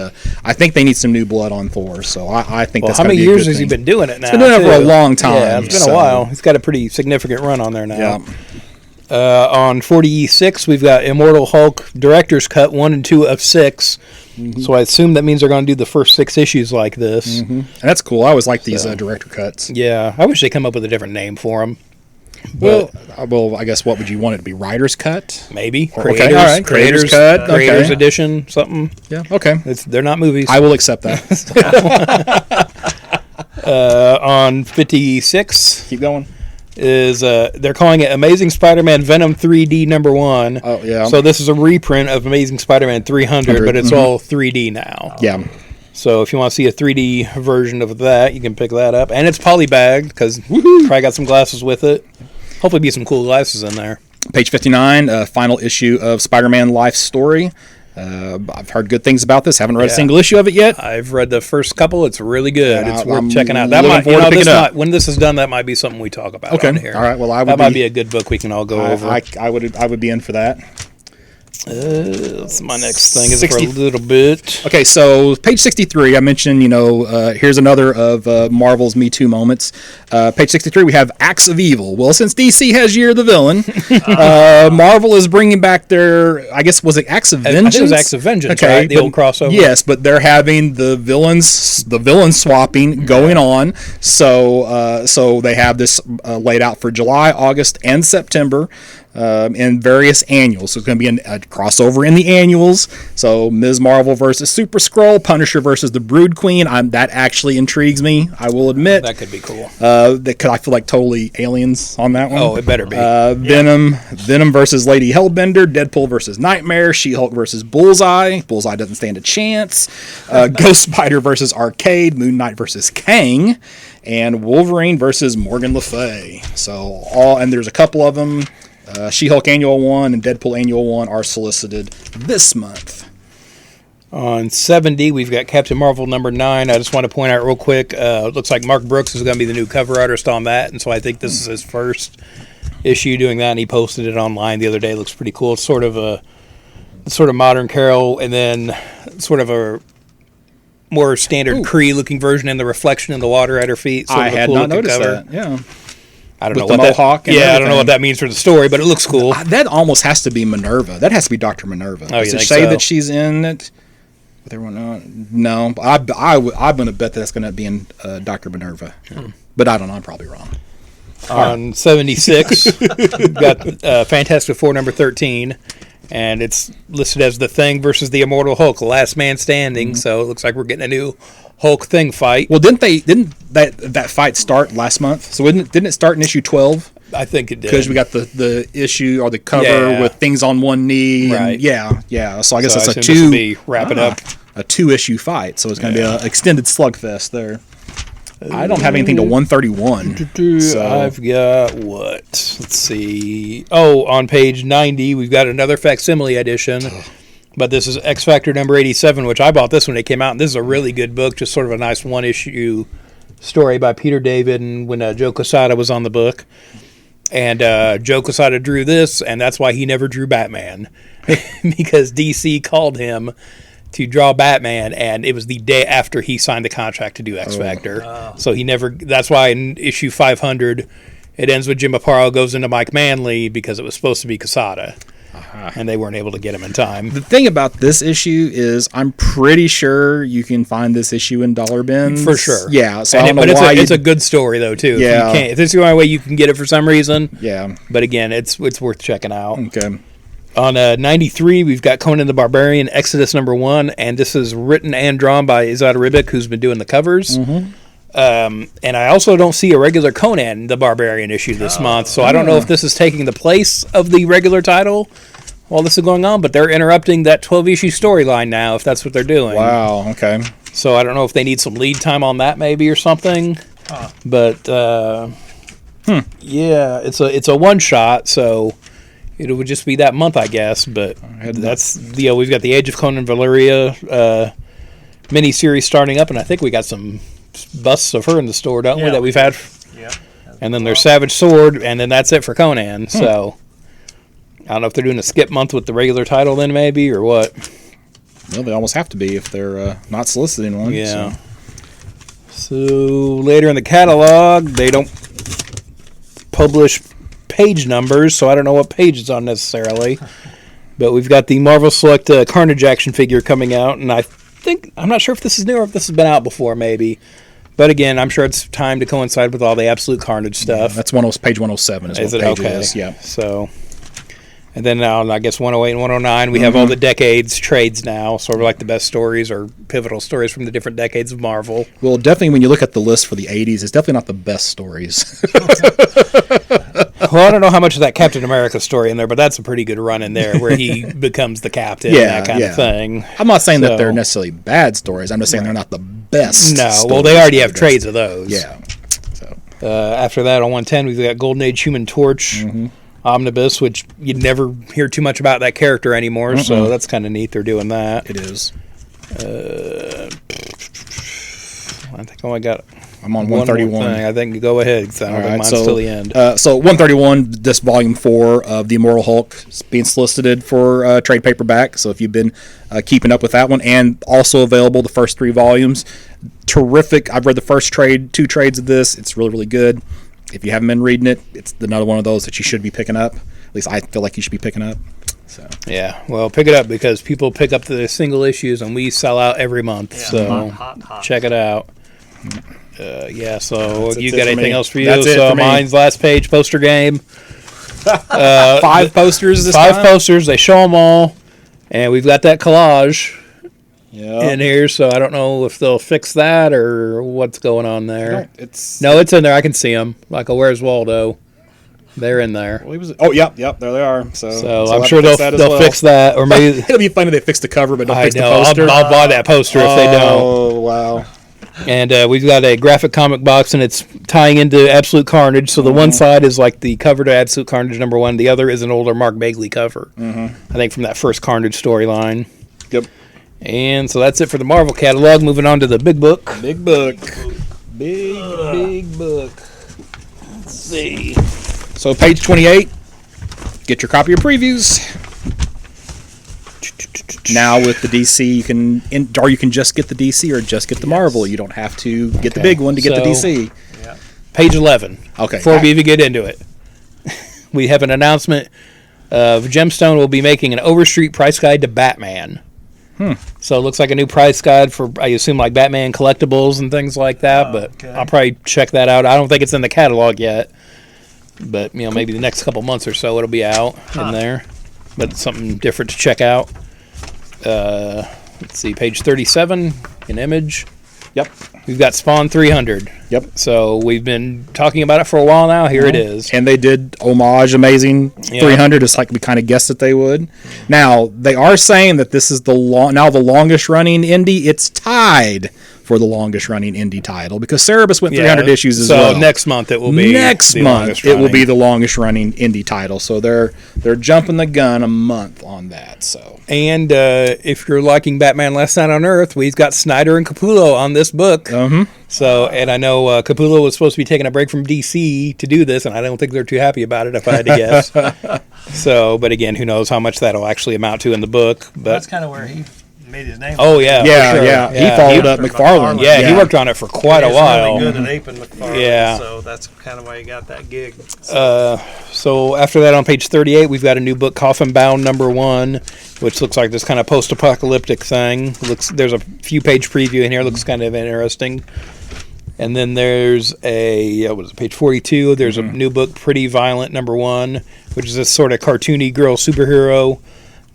I think they need some new blood on Thor. So I think Well, that's how gonna many be a years good has he thing. been doing it now? been doing it for a too? long time, Yeah, it's been so- a while. He's got a pretty significant run on there now. Yeah. On 46, we've got Immortal Hulk Director's Cut 1 and 2 of 6. Mm-hmm. So I assume that means they're going to do the first 6 issues like this. And that's cool. I always like these director cuts. Yeah, I wish they come up with a different name for them. Well, I guess what would you want it to be? Writer's cut? Maybe Okay, creators, all right, creators cut, creators okay. edition, something. Yeah. Okay. They're not movies. I will accept that. On 56 Keep going. is they're calling it Amazing Spider-Man Venom 3D number 1. Oh, yeah. So this is a reprint of Amazing Spider-Man 300, but it's all 3D now. Yeah. So if you want to see a 3D version of that, you can pick that up. And it's polybagged because probably got some glasses with it. Hopefully be some cool glasses in there. Page 59, final issue of Spider-Man Life Story. I've heard good things about this. Haven't read a Yeah. single issue of it yet. I've read the first couple. It's really good. Yeah, It's worth I'm checking out. That looking might, forward to picking it up. when this is done, that might be something we talk about Okay. on here. All right. Well, that might be a good book we can all go over. I would be in for that. That's my next thing is 60 for a little bit. Okay, so page 63, I mentioned, here's another of Marvel's Me Too moments. Page 63, we have Acts of Evil. Well, since DC has Year of the Villain, Marvel is bringing back their, I guess, was it Acts of Vengeance? I think it was Acts of Vengeance, right? The old crossover. Yes, but they're having the villain swapping going on. So they have this laid out for July, August, and September. In various annuals. So it's going to be a crossover in the annuals. So Ms. Marvel versus Super Skrull, Punisher versus the Brood Queen. That actually intrigues me, I will admit. That could be cool. I feel like totally aliens on that one. Oh, it better be. Venom versus Lady Hellbender, Deadpool versus Nightmare, She-Hulk versus Bullseye. Bullseye doesn't stand a chance. Ghost Spider versus Arcade, Moon Knight versus Kang, and Wolverine versus Morgan Le Fay. So and there's a couple of them. She-Hulk Annual 1 and Deadpool Annual 1 are solicited this month. On 70, we've got Captain Marvel number 9. I just want to point out real quick, it looks like Mark Brooks is going to be the new cover artist on that, and so I think this is his first issue doing that, and he posted it online the other day. It looks pretty cool. It's sort of modern Carol, and then sort of a more standard Kree-looking version in the reflection in the water at her feet. Sort I of a had cool not looking noticed cover. that. Yeah. I don't With know the what mohawk and I don't know everything. what that means for the story, but it looks cool. That almost has to be Minerva. That has to be Dr. Minerva. Oh, you Does it think say so? that she's in it? With everyone on? No. I'm going to bet that's going to be in Dr. Minerva. But I don't know. I'm probably wrong. On 76, we've got Fantastic Four number 13, and it's listed as The Thing versus the Immortal Hulk, Last Man Standing. So it looks like we're getting a new Hulk Thing fight. Well, didn't that fight start last month? So didn't it start in issue 12? I think it did. Because we got the issue or the cover Yeah. with things on one knee. Right. And yeah. So I guess So I that's assume this will be wrapping up. a 2-issue fight. So it's going to be an extended slugfest there. I don't have anything to 131. So I've got what? Let's see. Oh, on page 90, we've got another facsimile edition. But this is X Factor number 87, which I bought this when it came out. And this is a really good book, just sort of a nice one-issue story by Peter David and when Joe Quesada was on the book. And Joe Quesada drew this, and that's why he never drew Batman. Because DC called him to draw Batman, and it was the day after he signed the contract to do X Factor. So he never. That's why in issue 500, it ends with Jim Aparo goes into Mike Manley because it was supposed to be Quesada. And they weren't able to get him in time. The thing about this issue is I'm pretty sure you can find this issue in dollar bins. For sure. Yeah. So But it's a good story, though, too. Yeah. If this is the only way you can get it for some reason. Yeah. But again, it's worth checking out. Okay. On 93, we've got Conan the Barbarian, Exodus #1, and this is written and drawn by Izad Ribic, who's been doing the covers. And I also don't see a regular Conan the Barbarian issue this month, so I don't know if this is taking the place of the regular title while this is going on, but they're interrupting that 12-issue storyline now, if that's what they're doing. Wow. Okay. So I don't know if they need some lead time on that maybe or something. But, yeah, it's a one-shot, so it would just be that month, I guess. But that's we've got the Age of Conan Valeria mini-series starting up, and I think we got some busts of her in the store, don't we, that we've had? Yeah. And then there's Savage Sword, and then that's it for Conan. So I don't know if they're doing a skip month with the regular title then maybe, or what. Well, they almost have to be if they're not soliciting one. Yeah. So later in the catalog, they don't publish page numbers, so I don't know what page it's on necessarily. But we've got the Marvel Select Carnage action figure coming out, and I'm not sure if this is new or if this has been out before, maybe. But again, I'm sure it's time to coincide with all the Absolute Carnage stuff. That's page 107 is what page it is. Yeah. So, and then now, I guess 108 and 109, we have all the decades trades now, sort of like the best stories or pivotal stories from the different decades of Marvel. Well, definitely when you look at the list for the 80s, it's definitely not the best stories. Well, I don't know how much of that Captain America story in there, but that's a pretty good run in there where he becomes the captain and that kind of thing. I'm not saying that they're necessarily bad stories. I'm just saying they're not the best. No, well, stories they already have trades of those. Yeah. So after that, on 110, we've got Golden Age Human Torch, Omnibus, which you never hear too much about that character anymore, so that's kind of neat they're doing that. it is. I think I only got I'm on one more 131. thing. I think go ahead, because I don't think mine's till the end. So 131, this volume 4 of the Immortal Hulk is being solicited for trade paperback. So if you've been keeping up with that one, and also available the first 3 volumes, terrific. I've read the first 2 trades of this. It's really, really good. If you haven't been reading it, it's another one of those that you should be picking up. At least I feel like you should be picking up. So Yeah, well, pick it up because people pick up the single issues and we sell out every month. So hot. check it out. So That's you it got for anything me. else for you? That's it So for me. mine's last page poster game. 5 posters this 5 time? posters. They show them all, and we've got that collage Yeah. in here. So I don't know if they'll fix that or what's going on there. It's No, it's in there. I can see them. Like a Where's Waldo? They're in there. yep, there they are. So I'm sure they'll fix that, or maybe It'll be funny if they fix the cover, but don't I fix the know. poster. I'll buy that poster if they don't. Oh wow! And we've got a graphic comic box, and it's tying into Absolute Carnage. So the one side is like the cover to Absolute Carnage #1. The other is an older Mark Bagley cover. I think from that first Carnage storyline. Yep. And so that's it for the Marvel catalog. Moving on to the big book. Big book. Big book. Let's see. So page 28. Get your copy of previews. Now with the DC, you can just get the DC or just get the Marvel. You don't have to get the big one to get the So- DC. Page 11. Okay. Before we even get into it, we have an announcement of Gemstone will be making an Overstreet price guide to Batman. So it looks like a new price guide for, I assume, like Batman collectibles and things like that. But okay. I'll probably check that out. I don't think it's in the catalog yet. But, maybe the next couple months or so it'll be out in there. But it's something different to check out. Let's see, page 37, an image. Yep. We've got Spawn 300. Yep. So we've been talking about it for a while now. Here it is. And they did homage Amazing 300, just like we kind of guessed that they would. Now, they are saying that this is the longest running indie. It's tied for the longest running indie title because Cerebus went 300 issues as well. So next month it will be the longest it will running. be the longest running indie title. So they're jumping the gun a month on that. So And if you're liking Batman Last Night on Earth, we've got Snyder and Capullo on this book. So, and I know Capullo was supposed to be taking a break from DC to do this, and I don't think they're too happy about it, if I had to guess. So, but again, who knows how much that'll actually amount to in the book. But That's kind of where he made his name. Oh yeah, Yeah, for sure. yeah. He followed up McFarlane. Yeah, he worked on it for quite a while. Really good at aping McFarlane. Yeah. So that's kind of why he got that gig. So after that, on page 38, we've got a new book, Coffin Bound #1, which looks like this kind of post-apocalyptic thing. There's a few page preview in here. Looks kind of interesting. And then there's page 42? There's a new book, Pretty Violent #1, which is this sort of cartoony girl superhero.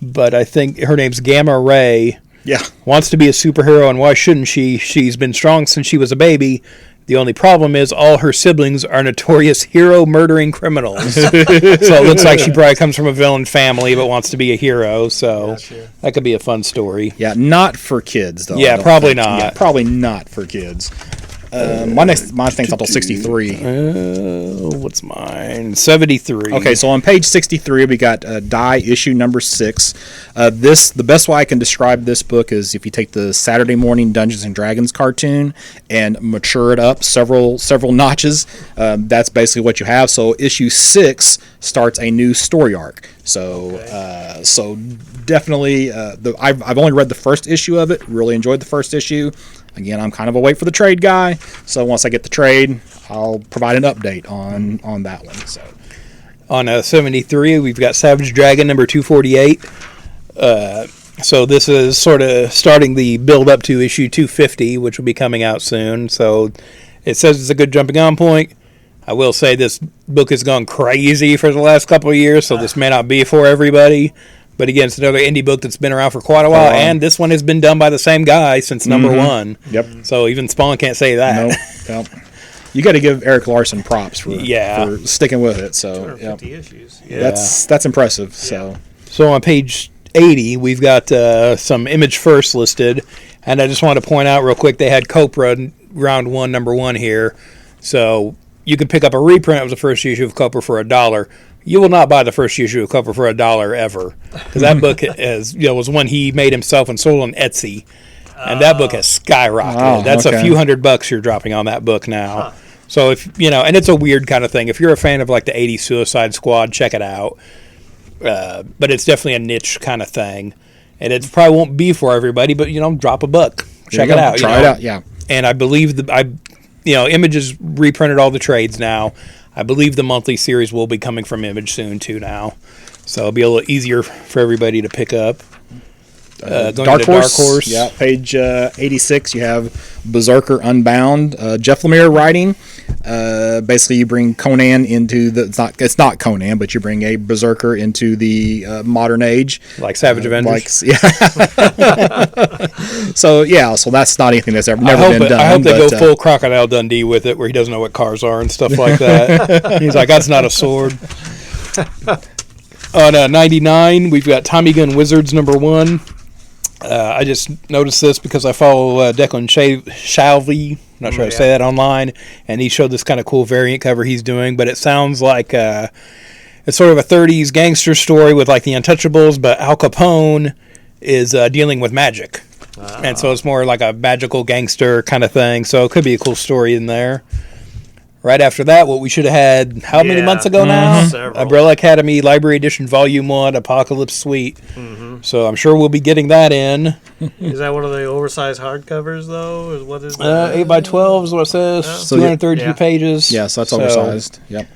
But I think her name's Gamma Ray. Yeah. Wants to be a superhero, and why shouldn't she? She's been strong since she was a baby. The only problem is all her siblings are notorious hero-murdering criminals. So it looks like she probably comes from a villain family but wants to be a hero. So that could be a fun story. Yeah, not for kids, though. I Yeah, don't probably think. not. Yeah, probably not for kids. My thing's not till 63. What's mine? 73. Okay, so on page 63, we got Die issue number 6. The best way I can describe this book is if you take the Saturday Morning Dungeons and Dragons cartoon and mature it up several notches, that's basically what you have. So issue 6 starts a new story arc. So definitely, I've only read the first issue of it. Really enjoyed the first issue. Again, I'm kind of a wait for the trade guy. So once I get the trade, I'll provide an update on that one. So on 73, we've got Savage Dragon #248. So this is sort of starting the build up to issue 250, which will be coming out soon. So it says it's a good jumping on point. I will say this book has gone crazy for the last couple of years, so this may not be for everybody. But again, it's another indie book that's been around for quite a while, and this one has been done by the same guy since #1. Yep. So even Spawn can't say that. Nope. You got to give Eric Larson props for sticking with it. So 250 issues. that's impressive. So on page 80, we've got some Image First listed, and I just want to point out real quick, they had Copra round 1 #1 here. So you can pick up a reprint of the first issue of Copra for $1. You will not buy the first issue of Copra for $1 ever, because that book was one he made himself and sold on Etsy, and that book has skyrocketed. That's a few $100 you're dropping on that book now. So if and it's a weird kind of thing. If you're a fan of like the '80s Suicide Squad, check it out. But it's definitely a niche kind of thing, and it probably won't be for everybody. But drop a buck, check it out, try it out. Yeah, and I believe Image has reprinted all the trades now. I believe the monthly series will be coming from Image soon too now, so it'll be a little easier for everybody to pick up. Dark Horse. Yeah, page 86. You have Berserker Unbound. Jeff Lemire writing. Basically, you bring Conan into it's not Conan, but you bring a Berserker into the modern age, like Savage Avengers. So that's not anything that's never been done. I hope they go full Crocodile Dundee with it, where he doesn't know what cars are and stuff like that. He's like, that's not a sword. On 99, we've got Tommy Gun Wizards #1. I just noticed this because I follow Declan Shalvey, not sure how to say that online, and he showed this kind of cool variant cover he's doing, but it sounds like it's sort of a 30s gangster story with like the Untouchables, but Al Capone is dealing with magic. And so it's more like a magical gangster kind of thing, so it could be a cool story in there. Right after that, what we should have had, how many months ago now? Several. Umbrella Academy Library Edition Volume 1, Apocalypse Suite. So I'm sure we'll be getting that in. Is that one of the oversized hardcovers, though? What is that? 8x12 is what it says. So 232 pages. Yeah, so that's oversized. Yep.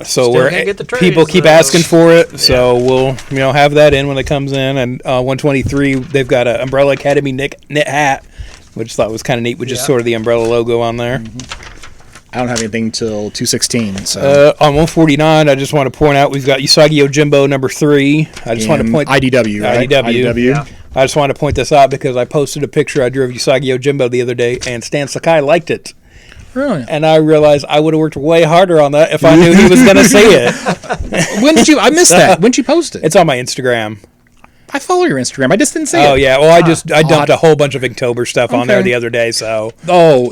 So can't get the trades, people keep though. asking for it, so we'll have that in when it comes in. And 123, they've got an Umbrella Academy knit hat, which I thought was kind of neat, with just sort of the umbrella logo on there. I don't have anything till 216. So on 149, I just want to point out we've got Usagi Yojimbo #3. I just want to point IDW, right? IDW. Yeah. I just want to point this out because I posted a picture I drew of Usagi Yojimbo the other day, and Stan Sakai liked it. Really? And I realized I would have worked way harder on that if I knew he was going to see it. When did you? I missed that. When did you post it? It's on my Instagram. I follow your Instagram. I just didn't see it. Oh yeah, well I dumped a whole bunch of Inktober stuff on there the other day, so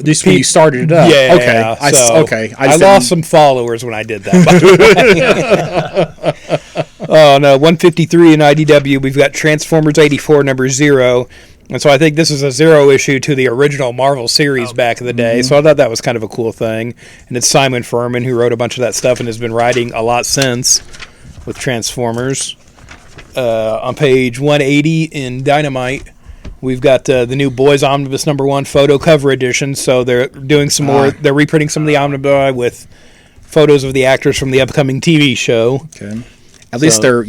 this when you started it up. yeah. Okay. I lost some followers when I did that. By the way. Oh no, 153 in IDW. We've got Transformers 84 #0, and so I think this is a 0 issue to the original Marvel series back in the day. So I thought that was kind of a cool thing, and it's Simon Furman who wrote a bunch of that stuff and has been writing a lot since with Transformers. on page 180 in Dynamite, we've got the new Boys Omnibus #1 photo cover edition. So they're doing some more. They're reprinting some of the omnibus with photos of the actors from the upcoming TV show. Okay. At least they're,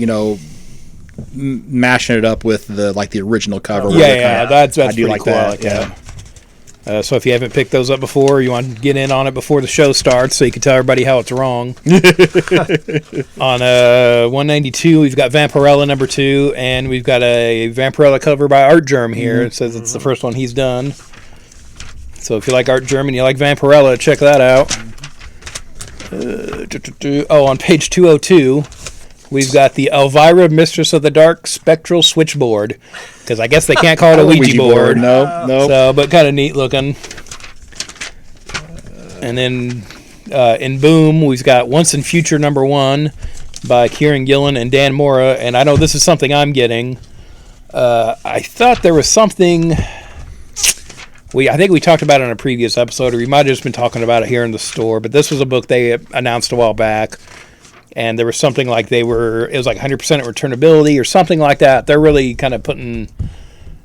mashing it up with the original cover. That's I do pretty like cool. that. I like that. So if you haven't picked those up before, you want to get in on it before the show starts so you can tell everybody how it's wrong. On 192, we've got Vampirella #2, and we've got a Vampirella cover by Art Germ here. It says it's the first one he's done. So if you like Art Germ and you like Vampirella, check that out. On page 202, we've got the Elvira Mistress of the Dark Spectral Switchboard. Because I guess they can't call it a Ouija board. No. So, but kind of neat looking. And then in Boom, we've got Once in Future #1 by Kieran Gillen and Dan Mora. And I know this is something I'm getting. I thought there was something... I think we talked about it in a previous episode, or we might have just been talking about it here in the store. But this was a book they announced a while back. And there was something like it was like 100% returnability or something like that. They're really kind of putting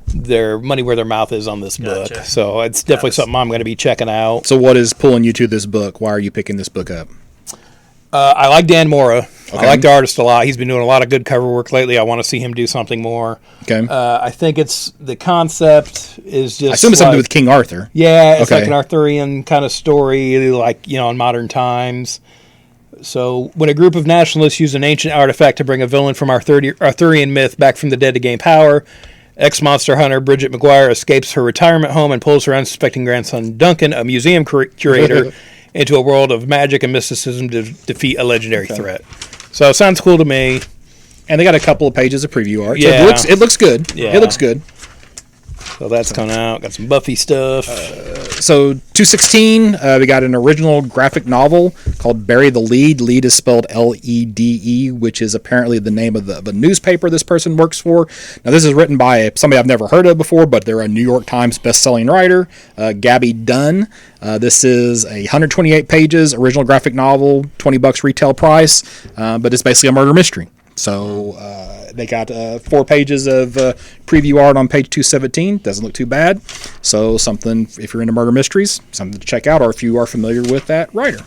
their money where their mouth is on this book. So it's definitely something I'm going to be checking out. So what is pulling you to this book? Why are you picking this book up? I like Dan Mora. Okay. I like the artist a lot. He's been doing a lot of good cover work lately. I want to see him do something more. Okay. I think the concept is just... I assume it's something to do with King Arthur. Yeah, it's like an Arthurian kind of story, like, in modern times. So, when a group of nationalists use an ancient artifact to bring a villain from Arthurian myth back from the dead to gain power, ex-monster hunter Bridget McGuire escapes her retirement home and pulls her unsuspecting grandson Duncan, a museum curator, into a world of magic and mysticism to defeat a legendary threat. So, it sounds cool to me. And they got a couple of pages of preview art. Yeah. So it looks good. Yeah. It looks good. So that's coming out. Got some Buffy stuff. So 216, we got an original graphic novel called Bury the Lead. Lead is spelled Lede, which is apparently the name of the newspaper this person works for. Now this is written by somebody I've never heard of before, but they're a New York Times best-selling writer, Gabby Dunn. This is 128 pages, original graphic novel, $20 retail price, but it's basically a murder mystery. So they got 4 pages of preview art on page 217. Doesn't look too bad. So something, if you're into murder mysteries, something to check out, or if you are familiar with that writer.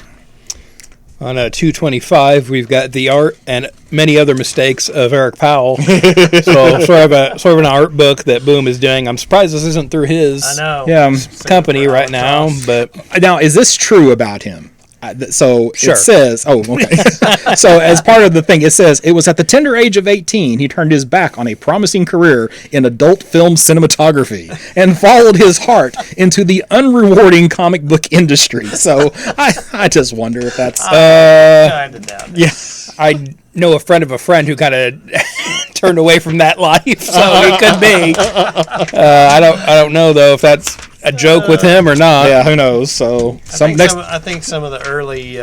On 225, we've got the art and many other mistakes of Eric Powell. So sort of an art book that Boom is doing. I'm surprised this isn't through his company right now. But now, is this true about him? So sure. It says, so as part of the thing, it says, it was at the tender age of 18, he turned his back on a promising career in adult film cinematography and followed his heart into the unrewarding comic book industry. So I just wonder if that's... kind of doubt it. Yeah. I know a friend of a friend who kind of turned away from that life, so it could be. I don't know, though, if that's a joke with him or not. Yeah, who knows? So I think some of the early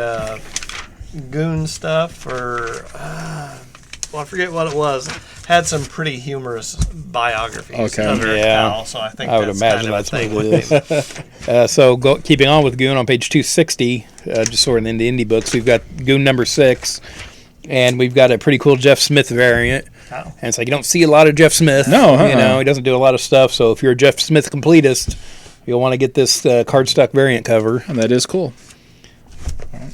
Goon stuff, or I forget what it was, had some pretty humorous biographies. Okay. Of Eric Powell, so I think I would imagine that's what it is. So keeping on with Goon on page 260, just sort of in the indie books, we've got Goon #6, and we've got a pretty cool Jeff Smith variant. Oh. And it's like you don't see a lot of Jeff Smith. No, he doesn't do a lot of stuff. So if you're a Jeff Smith completist, you'll want to get this cardstock variant cover. And that is cool.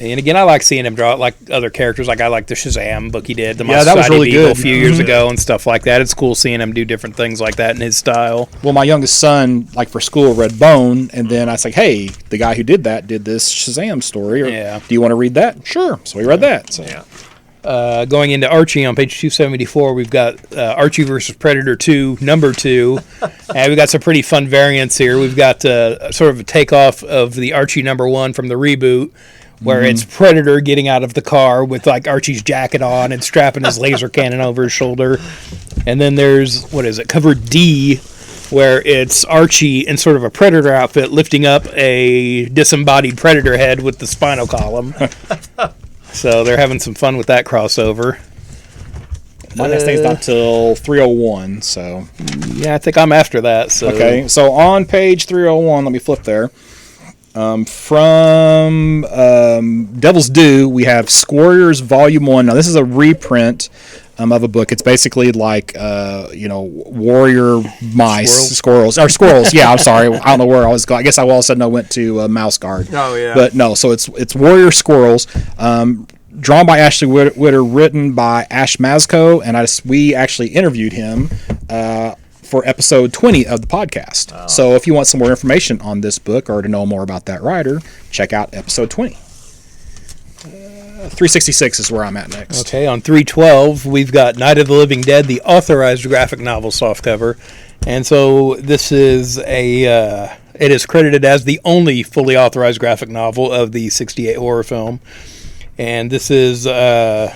And again, I like seeing him draw it like other characters. Like I like the Shazam book he did, the that was really Beagle good a few years ago and stuff like that. It's cool seeing him do different things like that in his style. Well, my youngest son, like for school, read Bone, and then I was like, hey, the guy who did that did this Shazam story. Do you want to read that? Sure. So he read that. So. Yeah. Going into Archie on page 274, we've got Archie versus Predator 2, #2. And we've got some pretty fun variants here. We've got sort of a takeoff of the Archie #1 from the reboot, where it's Predator getting out of the car with like Archie's jacket on and strapping his laser cannon over his shoulder. And then there's, cover D, where it's Archie in sort of a Predator outfit lifting up a disembodied Predator head with the spinal column. So they're having some fun with that crossover. My next thing's not till 301, so... Yeah, I think I'm after that. So. Okay, so on page 301, let me flip there. From Devil's Due, we have Squarriors Volume 1. Now, this is a reprint of a book. It's basically like warrior mice, squirrels. Yeah, I'm sorry, I don't know where I was going. I guess I all of a sudden I went to Mouse Guard. Oh yeah, but no. So it's warrior squirrels. Drawn by Ashley Witter, written by Ash Mazco, and we actually interviewed him for episode 20 of the podcast. Oh. So if you want some more information on this book or to know more about that writer, check out episode 20. 366 is where I'm at next. Okay, on 312, we've got Night of the Living Dead, the authorized graphic novel softcover. And so this is it is credited as the only fully authorized graphic novel of the 68 horror film. And this is done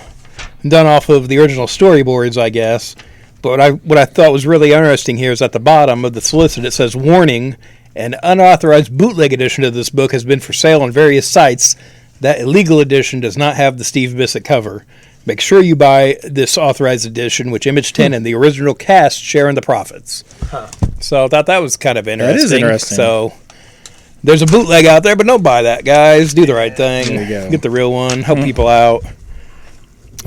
off of the original storyboards, I guess. But what I thought was really interesting here is at the bottom of the solicit, it says, "Warning, an unauthorized bootleg edition of this book has been for sale on various sites. That illegal edition does not have the Steve Bissett cover. Make sure you buy this authorized edition, which Image 10 and the original cast share in the profits." Huh. So I thought that was kind of interesting. That is interesting. So there's a bootleg out there, but don't buy that, guys. Do the right thing. There you go. Get the real one. Help people out.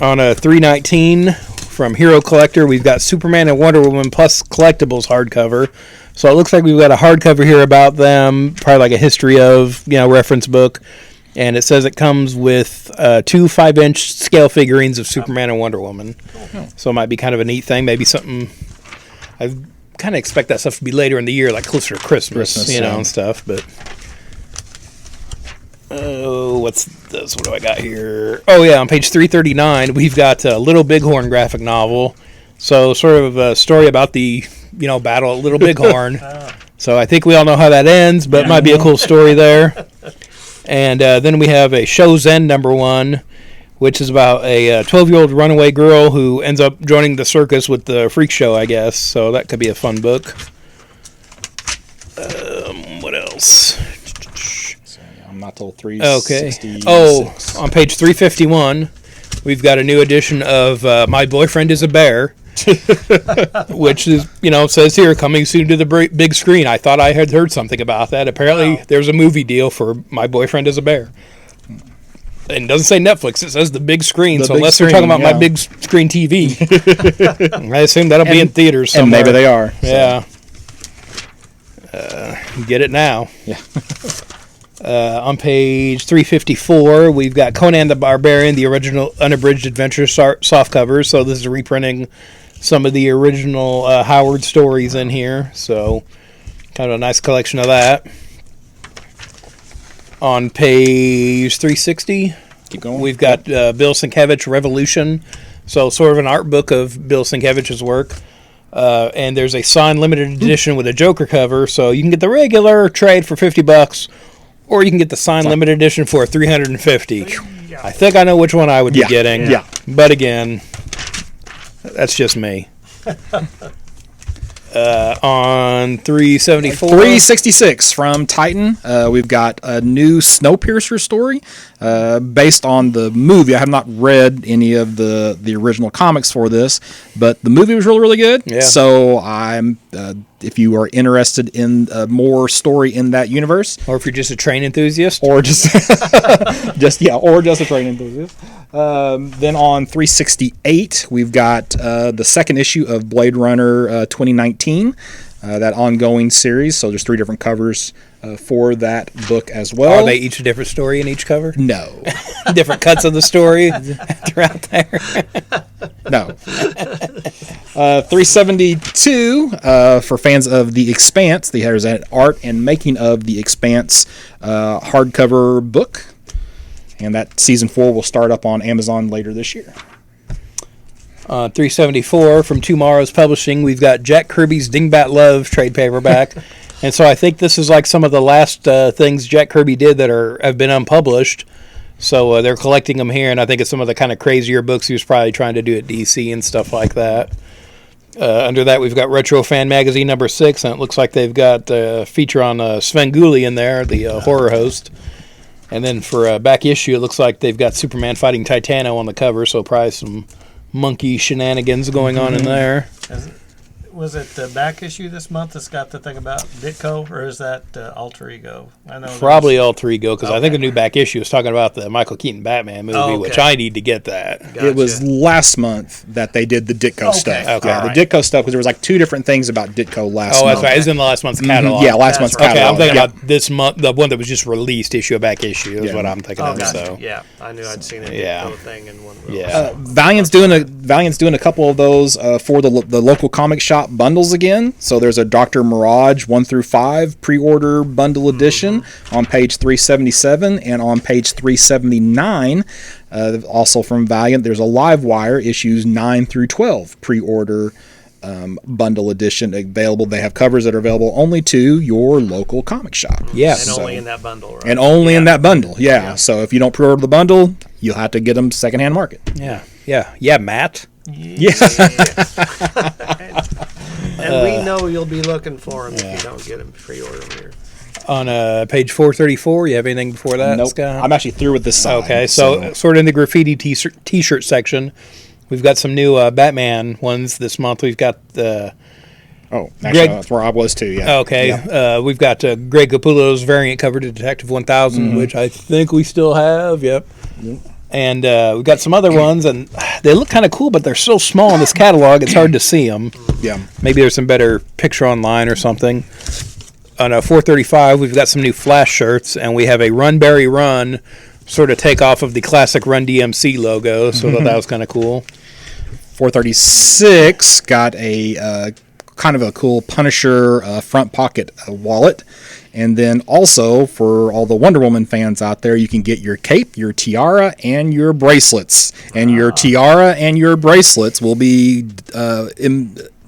On a 319 from Hero Collector, we've got Superman and Wonder Woman plus collectibles hardcover. So it looks like we've got a hardcover here about them, probably like a history of, reference book. And it says it comes with 2 5-inch scale figurines of Superman and Wonder Woman. Oh. So it might be kind of a neat thing. Maybe something. I kind of expect that stuff to be later in the year, like closer to Christmas and stuff. But what's this? What do I got here? Oh yeah, on page 339, we've got a Little Bighorn graphic novel. So sort of a story about the battle at Little Bighorn. So I think we all know how that ends, but it might be a cool story there. And then we have a Show's End #1, which is about a 12-year-old runaway girl who ends up joining the circus with the freak show, I guess. So that could be a fun book. What else? I'm not till 366. Oh, on page 351, we've got a new edition of My Boyfriend is a Bear. Which is, says here, coming soon to the big screen. I thought I had heard something about that. Apparently, there's a movie deal for My Boyfriend is a Bear. And it doesn't say Netflix. It says the big screen. So unless they're talking about My Big Screen TV, I assume that'll be in theaters somewhere. And maybe they are. So. Yeah. Get it now. Yeah. On page 354, we've got Conan the Barbarian, the original unabridged adventure softcover. So this is reprinting some of the original Howard stories in here. So kind of a nice collection of that. On page 360, keep going. We've got Bill Sienkiewicz, Revolution. So sort of an art book of Bill Sienkiewicz's work. And there's a signed limited edition with a Joker cover. So you can get the regular trade for $50. Or you can get the signed limited edition for $350. I think I know which one I would be getting. Yeah. But again, that's just me. On 374. 366 from Titan. We've got a new Snowpiercer story based on the movie. I have not read any of the original comics for this, but the movie was really, really good. Yeah. So I'm if you are interested in more story in that universe, or if you're just a train enthusiast, or just or just a train enthusiast. Then on 368, we've got the second issue of Blade Runner 2019, that ongoing series. So there's 3 different covers for that book as well. Are they each a different story in each cover? No. Different cuts of the story throughout there? No. 372 for fans of The Expanse. There's an art and making of The Expanse hardcover book. And that season 4 will start up on Amazon later this year. 374 from Tomorrow's Publishing, we've got Jack Kirby's Dingbat Love trade paperback. And so I think this is like some of the last things Jack Kirby did that have been unpublished. So they're collecting them here, and I think it's some of the kind of crazier books he was probably trying to do at DC and stuff like that. Under that, we've got Retro Fan Magazine #6, and it looks like they've got a feature on Sven Gulli in there, the horror host. And then for back issue, it looks like they've got Superman fighting Titano on the cover, so probably some monkey shenanigans going on in there. Was it the back issue this month that's got the thing about Ditko, or is that Alter Ego? I know Probably Alter Ego, because I think the new back issue is talking about the Michael Keaton Batman movie, which I need to get that. Gotcha. It was last month that they did the Ditko stuff. Okay. Yeah, Alright. the Ditko stuff, because there was like 2 different things about Ditko last month. That's right. It's in the last month's catalog. Yeah, last That's month's right. Okay, catalog. I'm thinking Yeah. about this month, the one that was just released, issue of back issue, is Yeah. what I'm thinking Oh, of. gotcha. So. Yeah, I knew I'd seen a Yeah. Ditko thing in one of those. Yeah. Valiant's doing a couple of those for the local comic shop bundles again. So there's a Dr. Mirage 1 through 5 pre-order bundle edition on page 377 and on page 379. Also from Valiant, there's a Livewire issues 9 through 12 pre-order bundle edition available. They have covers that are available only to your local comic shop. Yeah. And only in that bundle, right? And only in that bundle, yeah. So if you don't pre-order the bundle, you'll have to get them secondhand market. Yeah, Matt. Yeah. And we know you'll be looking for them if you don't get them pre-order them here. On page 434, you have anything before that, Nope. Scott? I'm actually through with this side. Okay, so sort of in the graffiti t-shirt section, we've got some new Batman ones this month. We've got the... Oh, actually, Greg- that's where I was too. Yeah. Okay, Yeah. we've got Greg Capullo's variant cover to Detective 1000, which I think we still have. Yep. And we've got some other ones, and they look kind of cool, but they're so small in this catalog, it's hard to see them. Yeah. Maybe there's some better picture online or something. On 435, we've got some new Flash shirts, and we have a Run Barry Run sort of takeoff of the classic Run DMC logo, so I thought that was kind of cool. 436 got a kind of a cool Punisher front pocket wallet. And then also, for all the Wonder Woman fans out there, you can get your cape, your tiara, and your bracelets. And your tiara and your bracelets will be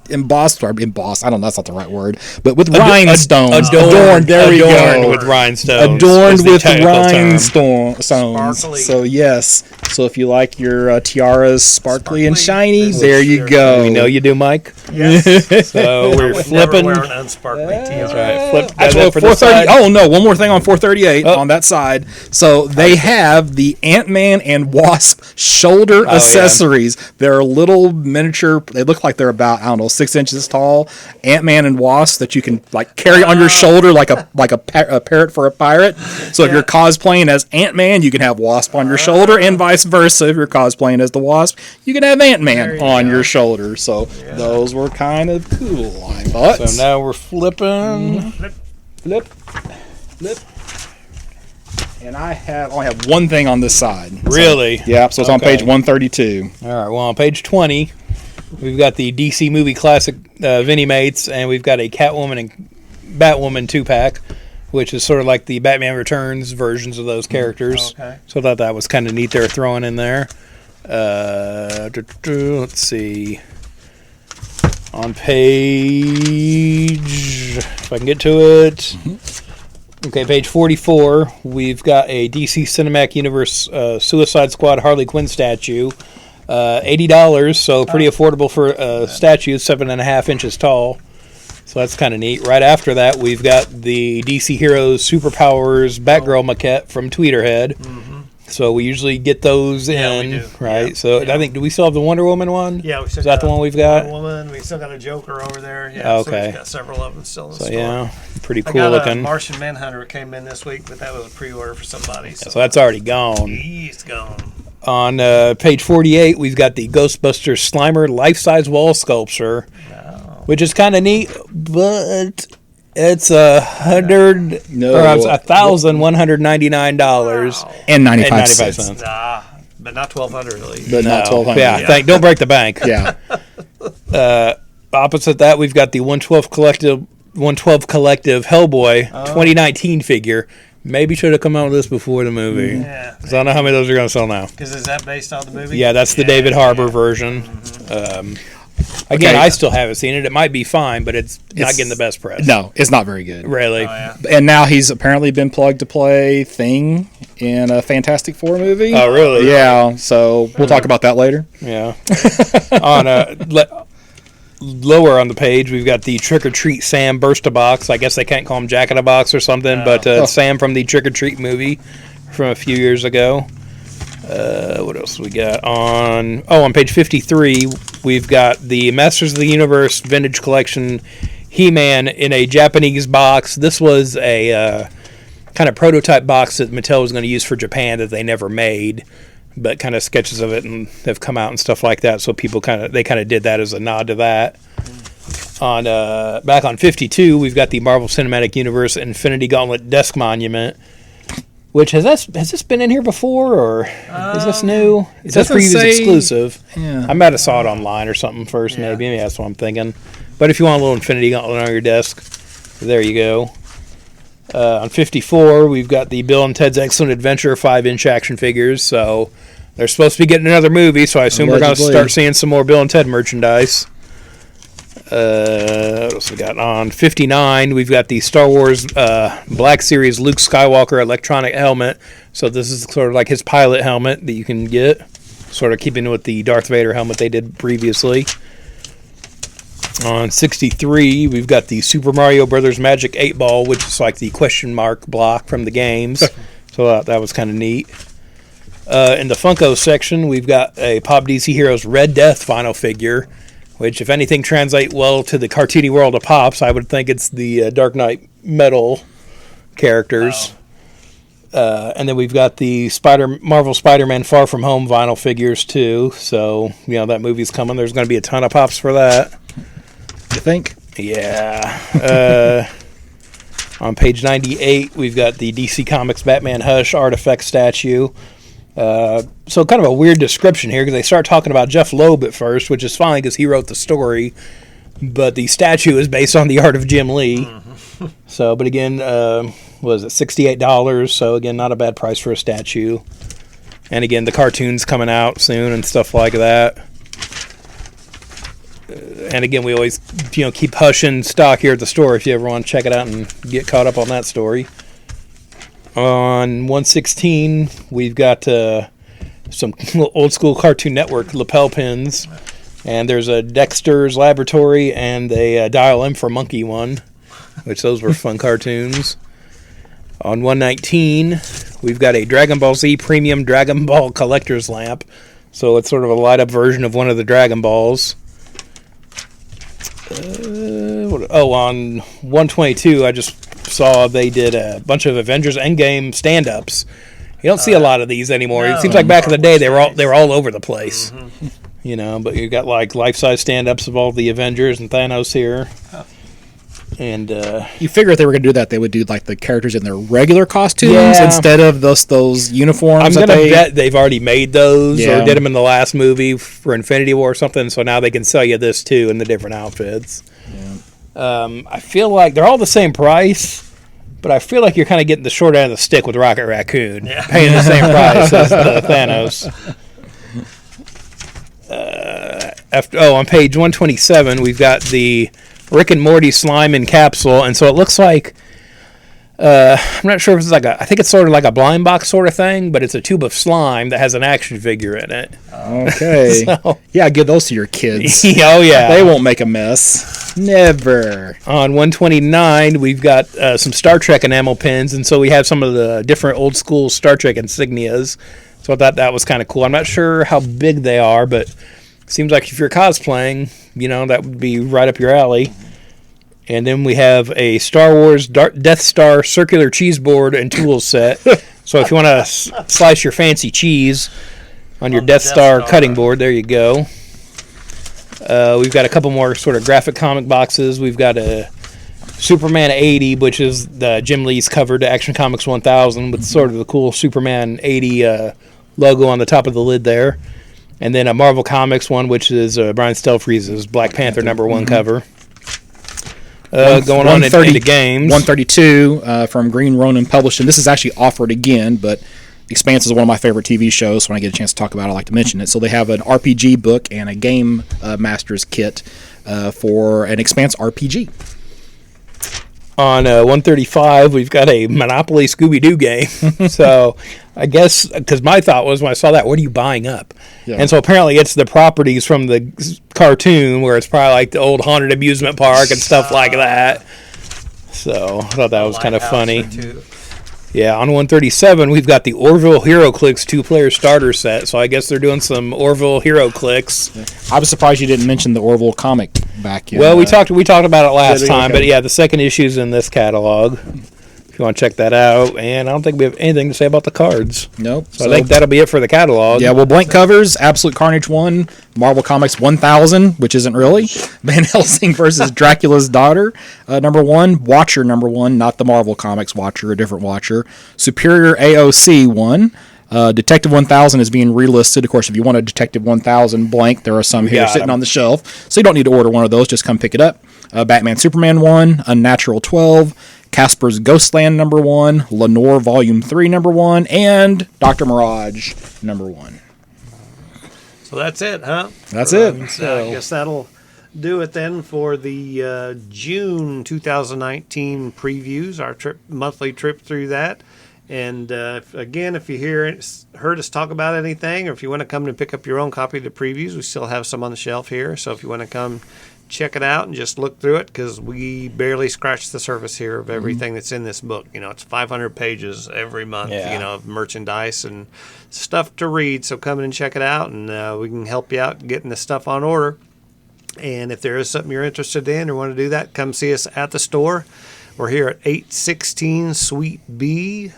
embossed. I don't know, that's not the right word. But with rhinestones. Adorned, there we go. With rhinestones. Adorned is the with technical term. rhinestones. Sparkly. So yes. So if you like your tiaras sparkly and Sparkly. shiny, there you go. We know you do, Mike. Yes. So we're Never flipping. wear an unsparkly tiara. Right, flip. Actually, That's it for this 430. side. Oh no! One more thing on 438 Oh. on that side. So they have the Ant-Man and Wasp shoulder yeah. accessories. They're little miniature. They look like they're about 6 inches tall. Ant-Man and Wasp that you can like carry on your shoulder like a parrot for a pirate. So if you're cosplaying as Ant-Man, you can have Wasp on your shoulder, and vice versa. If you're cosplaying as the Wasp, you can have Ant-Man on your shoulder. So those were kind of cool, I thought. So now we're flipping. Flip. And I only have one thing on this side. Really? Yeah, so it's on Okay. page 132. All right. Well, on page 20, we've got the DC movie classic Vinimates, and we've got a Catwoman and Batwoman 2-pack, which is sort of like the Batman Returns versions of those characters. Okay. So I thought that was kind of neat they're throwing in there. Let's see. On page... If I can get to it... Okay, page 44, we've got a DC Cinematic Universe Suicide Squad Harley Quinn statue. $80, so pretty affordable for a statue, 7.5 inches tall. So that's kind of neat. Right after that, we've got the DC Heroes Superpowers Batgirl maquette from Tweeterhead. So we usually get those Yeah, we in, do. right? Yeah. So Yeah. I think, do we still have the Wonder Woman one? Yeah, we still Is that got the one we've got? Wonder Woman. We still got a Joker over there. Yeah, so Okay. we've got several of them still in the So store. yeah, pretty I cool got looking. a Martian Manhunter came in this week, but that was a pre-order for somebody. So, So that's already gone. he's gone. On page 48, we've got the Ghostbusters Slimer life-size wall sculpture, which is kind of neat, but it's $1,199. Wow. And 95 95 cents. cents. Nah, but not 1,200 at least. But not 1200. Yeah, Yeah. don't break the bank. Yeah. Opposite that, we've got the 112 Collective Hellboy 2019 figure. Maybe should have come out with this before the movie. Yeah, Because I don't know how many of those are going to sell now. because is that based on the movie? Yeah, that's the David Harbour version. Again, Okay. I still haven't seen it. It might be fine, but it's not It's- getting the best press. No, it's not very good. Really. Oh, yeah. And now he's apparently been plugged to play Thing in a Fantastic Four movie. Oh, really? Yeah, so we'll talk about that later. Yeah. On lower on the page, we've got the Trick or Treat Sam Burst-a-Box. I guess they can't call him Jack in a Box or something, but it's Sam from the Trick or Treat movie from a few years ago. What else we got on page 53? we've got the Masters of the Universe Vintage Collection He-Man in a Japanese box. This was a kind of prototype box that Mattel was going to use for Japan that they never made, but kind of sketches of it and have come out and stuff like that. So people kind of did that as a nod to that. On back on 52, we've got the Marvel Cinematic Universe Infinity Gauntlet Desk Monument. Which has this been in here before, or is this new? It says previews exclusive. Yeah. I might have saw it online or something first, maybe. Maybe that's what I'm thinking. But if you want a little Infinity Gauntlet on your desk, there you go. On 54, we've got the Bill and Ted's Excellent Adventure 5-inch action figures. So they're supposed to be getting another movie, so I assume we're going to start seeing some more Bill and Ted merchandise. What else we got? On 59, we've got the Star Wars Black Series Luke Skywalker electronic helmet. So this is sort of like his pilot helmet that you can get, sort of keeping with the Darth Vader helmet they did previously. On 63, we've got the Super Mario Brothers Magic 8-Ball, which is like the question mark block from the games. So that was kind of neat. In the Funko section, we've got a Pop DC Heroes Red Death vinyl figure, which, if anything, translate well to the cartoony world of Pops. I would think it's the Dark Knight Metal characters. And then we've got the Marvel Spider-Man Far From Home vinyl figures, too. So, that movie's coming. There's going to be a ton of Pops for that. You think? Yeah. On page 98, we've got the DC Comics Batman Hush Artifact statue. So kind of a weird description here because they start talking about Jeff Loeb at first, which is fine because he wrote the story, but the statue is based on the art of Jim Lee. Mm-hmm. So, but again, was it $68? So again, not a bad price for a statue. And again, the cartoon's coming out soon and stuff like that. And again, we always keep Hush in stock here at the store if you ever want to check it out and get caught up on that story. On 116, we've got some old school Cartoon Network lapel pins, and there's a Dexter's Laboratory and a Dial M for Monkey one, which those were fun cartoons. On 119, we've got a Dragon Ball Z Premium Dragon Ball Collector's Lamp, so it's sort of a light up version of one of the Dragon Balls. On 122, I just saw they did a bunch of Avengers Endgame stand-ups. You don't see a lot of these anymore. It seems like back in the day they were all over the place. Mm-hmm. But you got like life-size stand-ups of all the Avengers and Thanos here. And you figure if they were going to do that, they would do like the characters in their regular costumes instead of those uniforms. I'm going to bet they've already made those or did them in the last movie for Infinity War or something. So now they can sell you this too in the different outfits. Yeah. I feel like they're all the same price, but I feel like you're kind of getting the short end of the stick with Rocket Raccoon, paying the same price as Thanos. On page 127, we've got the Rick and Morty slime in capsule, and so it looks like I'm not sure if it's I think it's sort of like a blind box sort of thing, but it's a tube of slime that has an action figure in it. Okay. Give those to your kids. Oh yeah, they won't make a mess. Never. On 129, we've got some Star Trek enamel pins, and so we have some of the different old school Star Trek insignias. So I thought that was kind of cool. I'm not sure how big they are, but it seems like if you're cosplaying, that would be right up your alley. And then we have a Star Wars Death Star circular cheese board and tools set. So if you want to slice your fancy cheese on your Death Star cutting board, there you go. We've got a couple more sort of graphic comic boxes. We've got a Superman 80, which is the Jim Lee's cover to Action Comics 1000 with sort of the cool Superman 80 logo on the top of the lid there. And then a Marvel Comics one, which is Brian Stelfreeze's Black Panther #1 cover. Going on into games. 132 from Green Ronin Publishing. This is actually offered again, but Expanse is one of my favorite TV shows, so when I get a chance to talk about it, I like to mention it. So they have an RPG book and a Game Master's kit for an Expanse RPG. On 135, we've got a Monopoly Scooby-Doo game. So I guess, because my thought was when I saw that, what are you buying up? Yeah. And so apparently it's the properties from the cartoon where it's probably like the old haunted amusement park and stuff like that. So I thought that was kind of funny. Yeah, on 137, we've got the Orville HeroClix 2-player starter set. So I guess they're doing some Orville HeroClix. I was surprised you didn't mention the Orville comic back in. Well, we talked about it last Yeah, time, okay. but yeah, the second issue's in this catalog. If you want to check that out, and I don't think we have anything to say about the cards. Nope. So I think that'll be it for the catalog. Yeah, well, blank covers, Absolute Carnage 1, Marvel Comics 1000, which isn't really, Van Helsing versus Dracula's Daughter, number 1, Watcher number 1, not the Marvel Comics Watcher, a different Watcher, Superior AOC 1, Detective 1000 is being relisted. Of course, if you want a Detective 1000 blank, there are some here got sitting 'em. on the shelf, so you don't need to order one of those, just come pick it up. Batman Superman 1, Unnatural 12, Casper's Ghostland number 1, Lenore Volume 3 number 1, and Dr. Mirage number 1. So that's it, huh? That's it. So I guess that'll do it then for the June 2019 previews, our monthly trip through that. And again, if you heard us talk about anything, or if you want to come and pick up your own copy of the previews, we still have some on the shelf here. So if you want to come check it out and just look through it, because we barely scratched the surface here of everything that's in this book. You know, it's 500 pages every month, Yeah. of merchandise and stuff to read. So come in and check it out, and we can help you out getting the stuff on order. And if there is something you're interested in or want to do that, come see us at the store. We're here at 816 Suite B,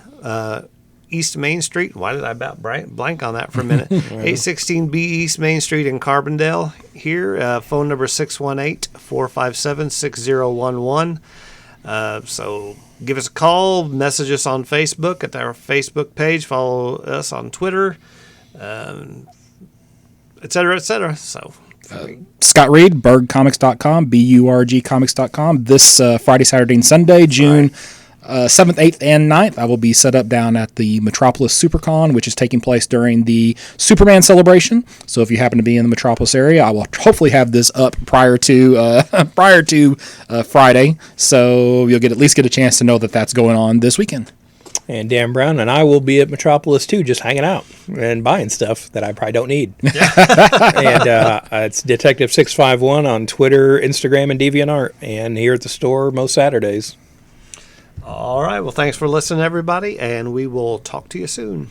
East Main Street. Why did I about blank on that for a minute? 816 B East Main Street in Carbondale. Here, phone number 618-457-6011. So give us a call, message us on Facebook at our Facebook page, follow us on Twitter, et cetera, et cetera. So Scott Reed, BurgComics.com, BURGComics.com. This Friday, Saturday, and Sunday, June 7th, 8th, and 9th, I will be set up down at the Metropolis SuperCon, which is taking place during the Superman celebration. So if you happen to be in the Metropolis area, I will hopefully have this up prior to Friday, so you'll at least get a chance to know that that's going on this weekend. And Dan Brown and I will be at Metropolis too, just hanging out and buying stuff that I probably don't need. And it's Detective 651 on Twitter, Instagram, and DeviantArt, and here at the store most Saturdays. all right. Well, thanks for listening, everybody, and we will talk to you soon.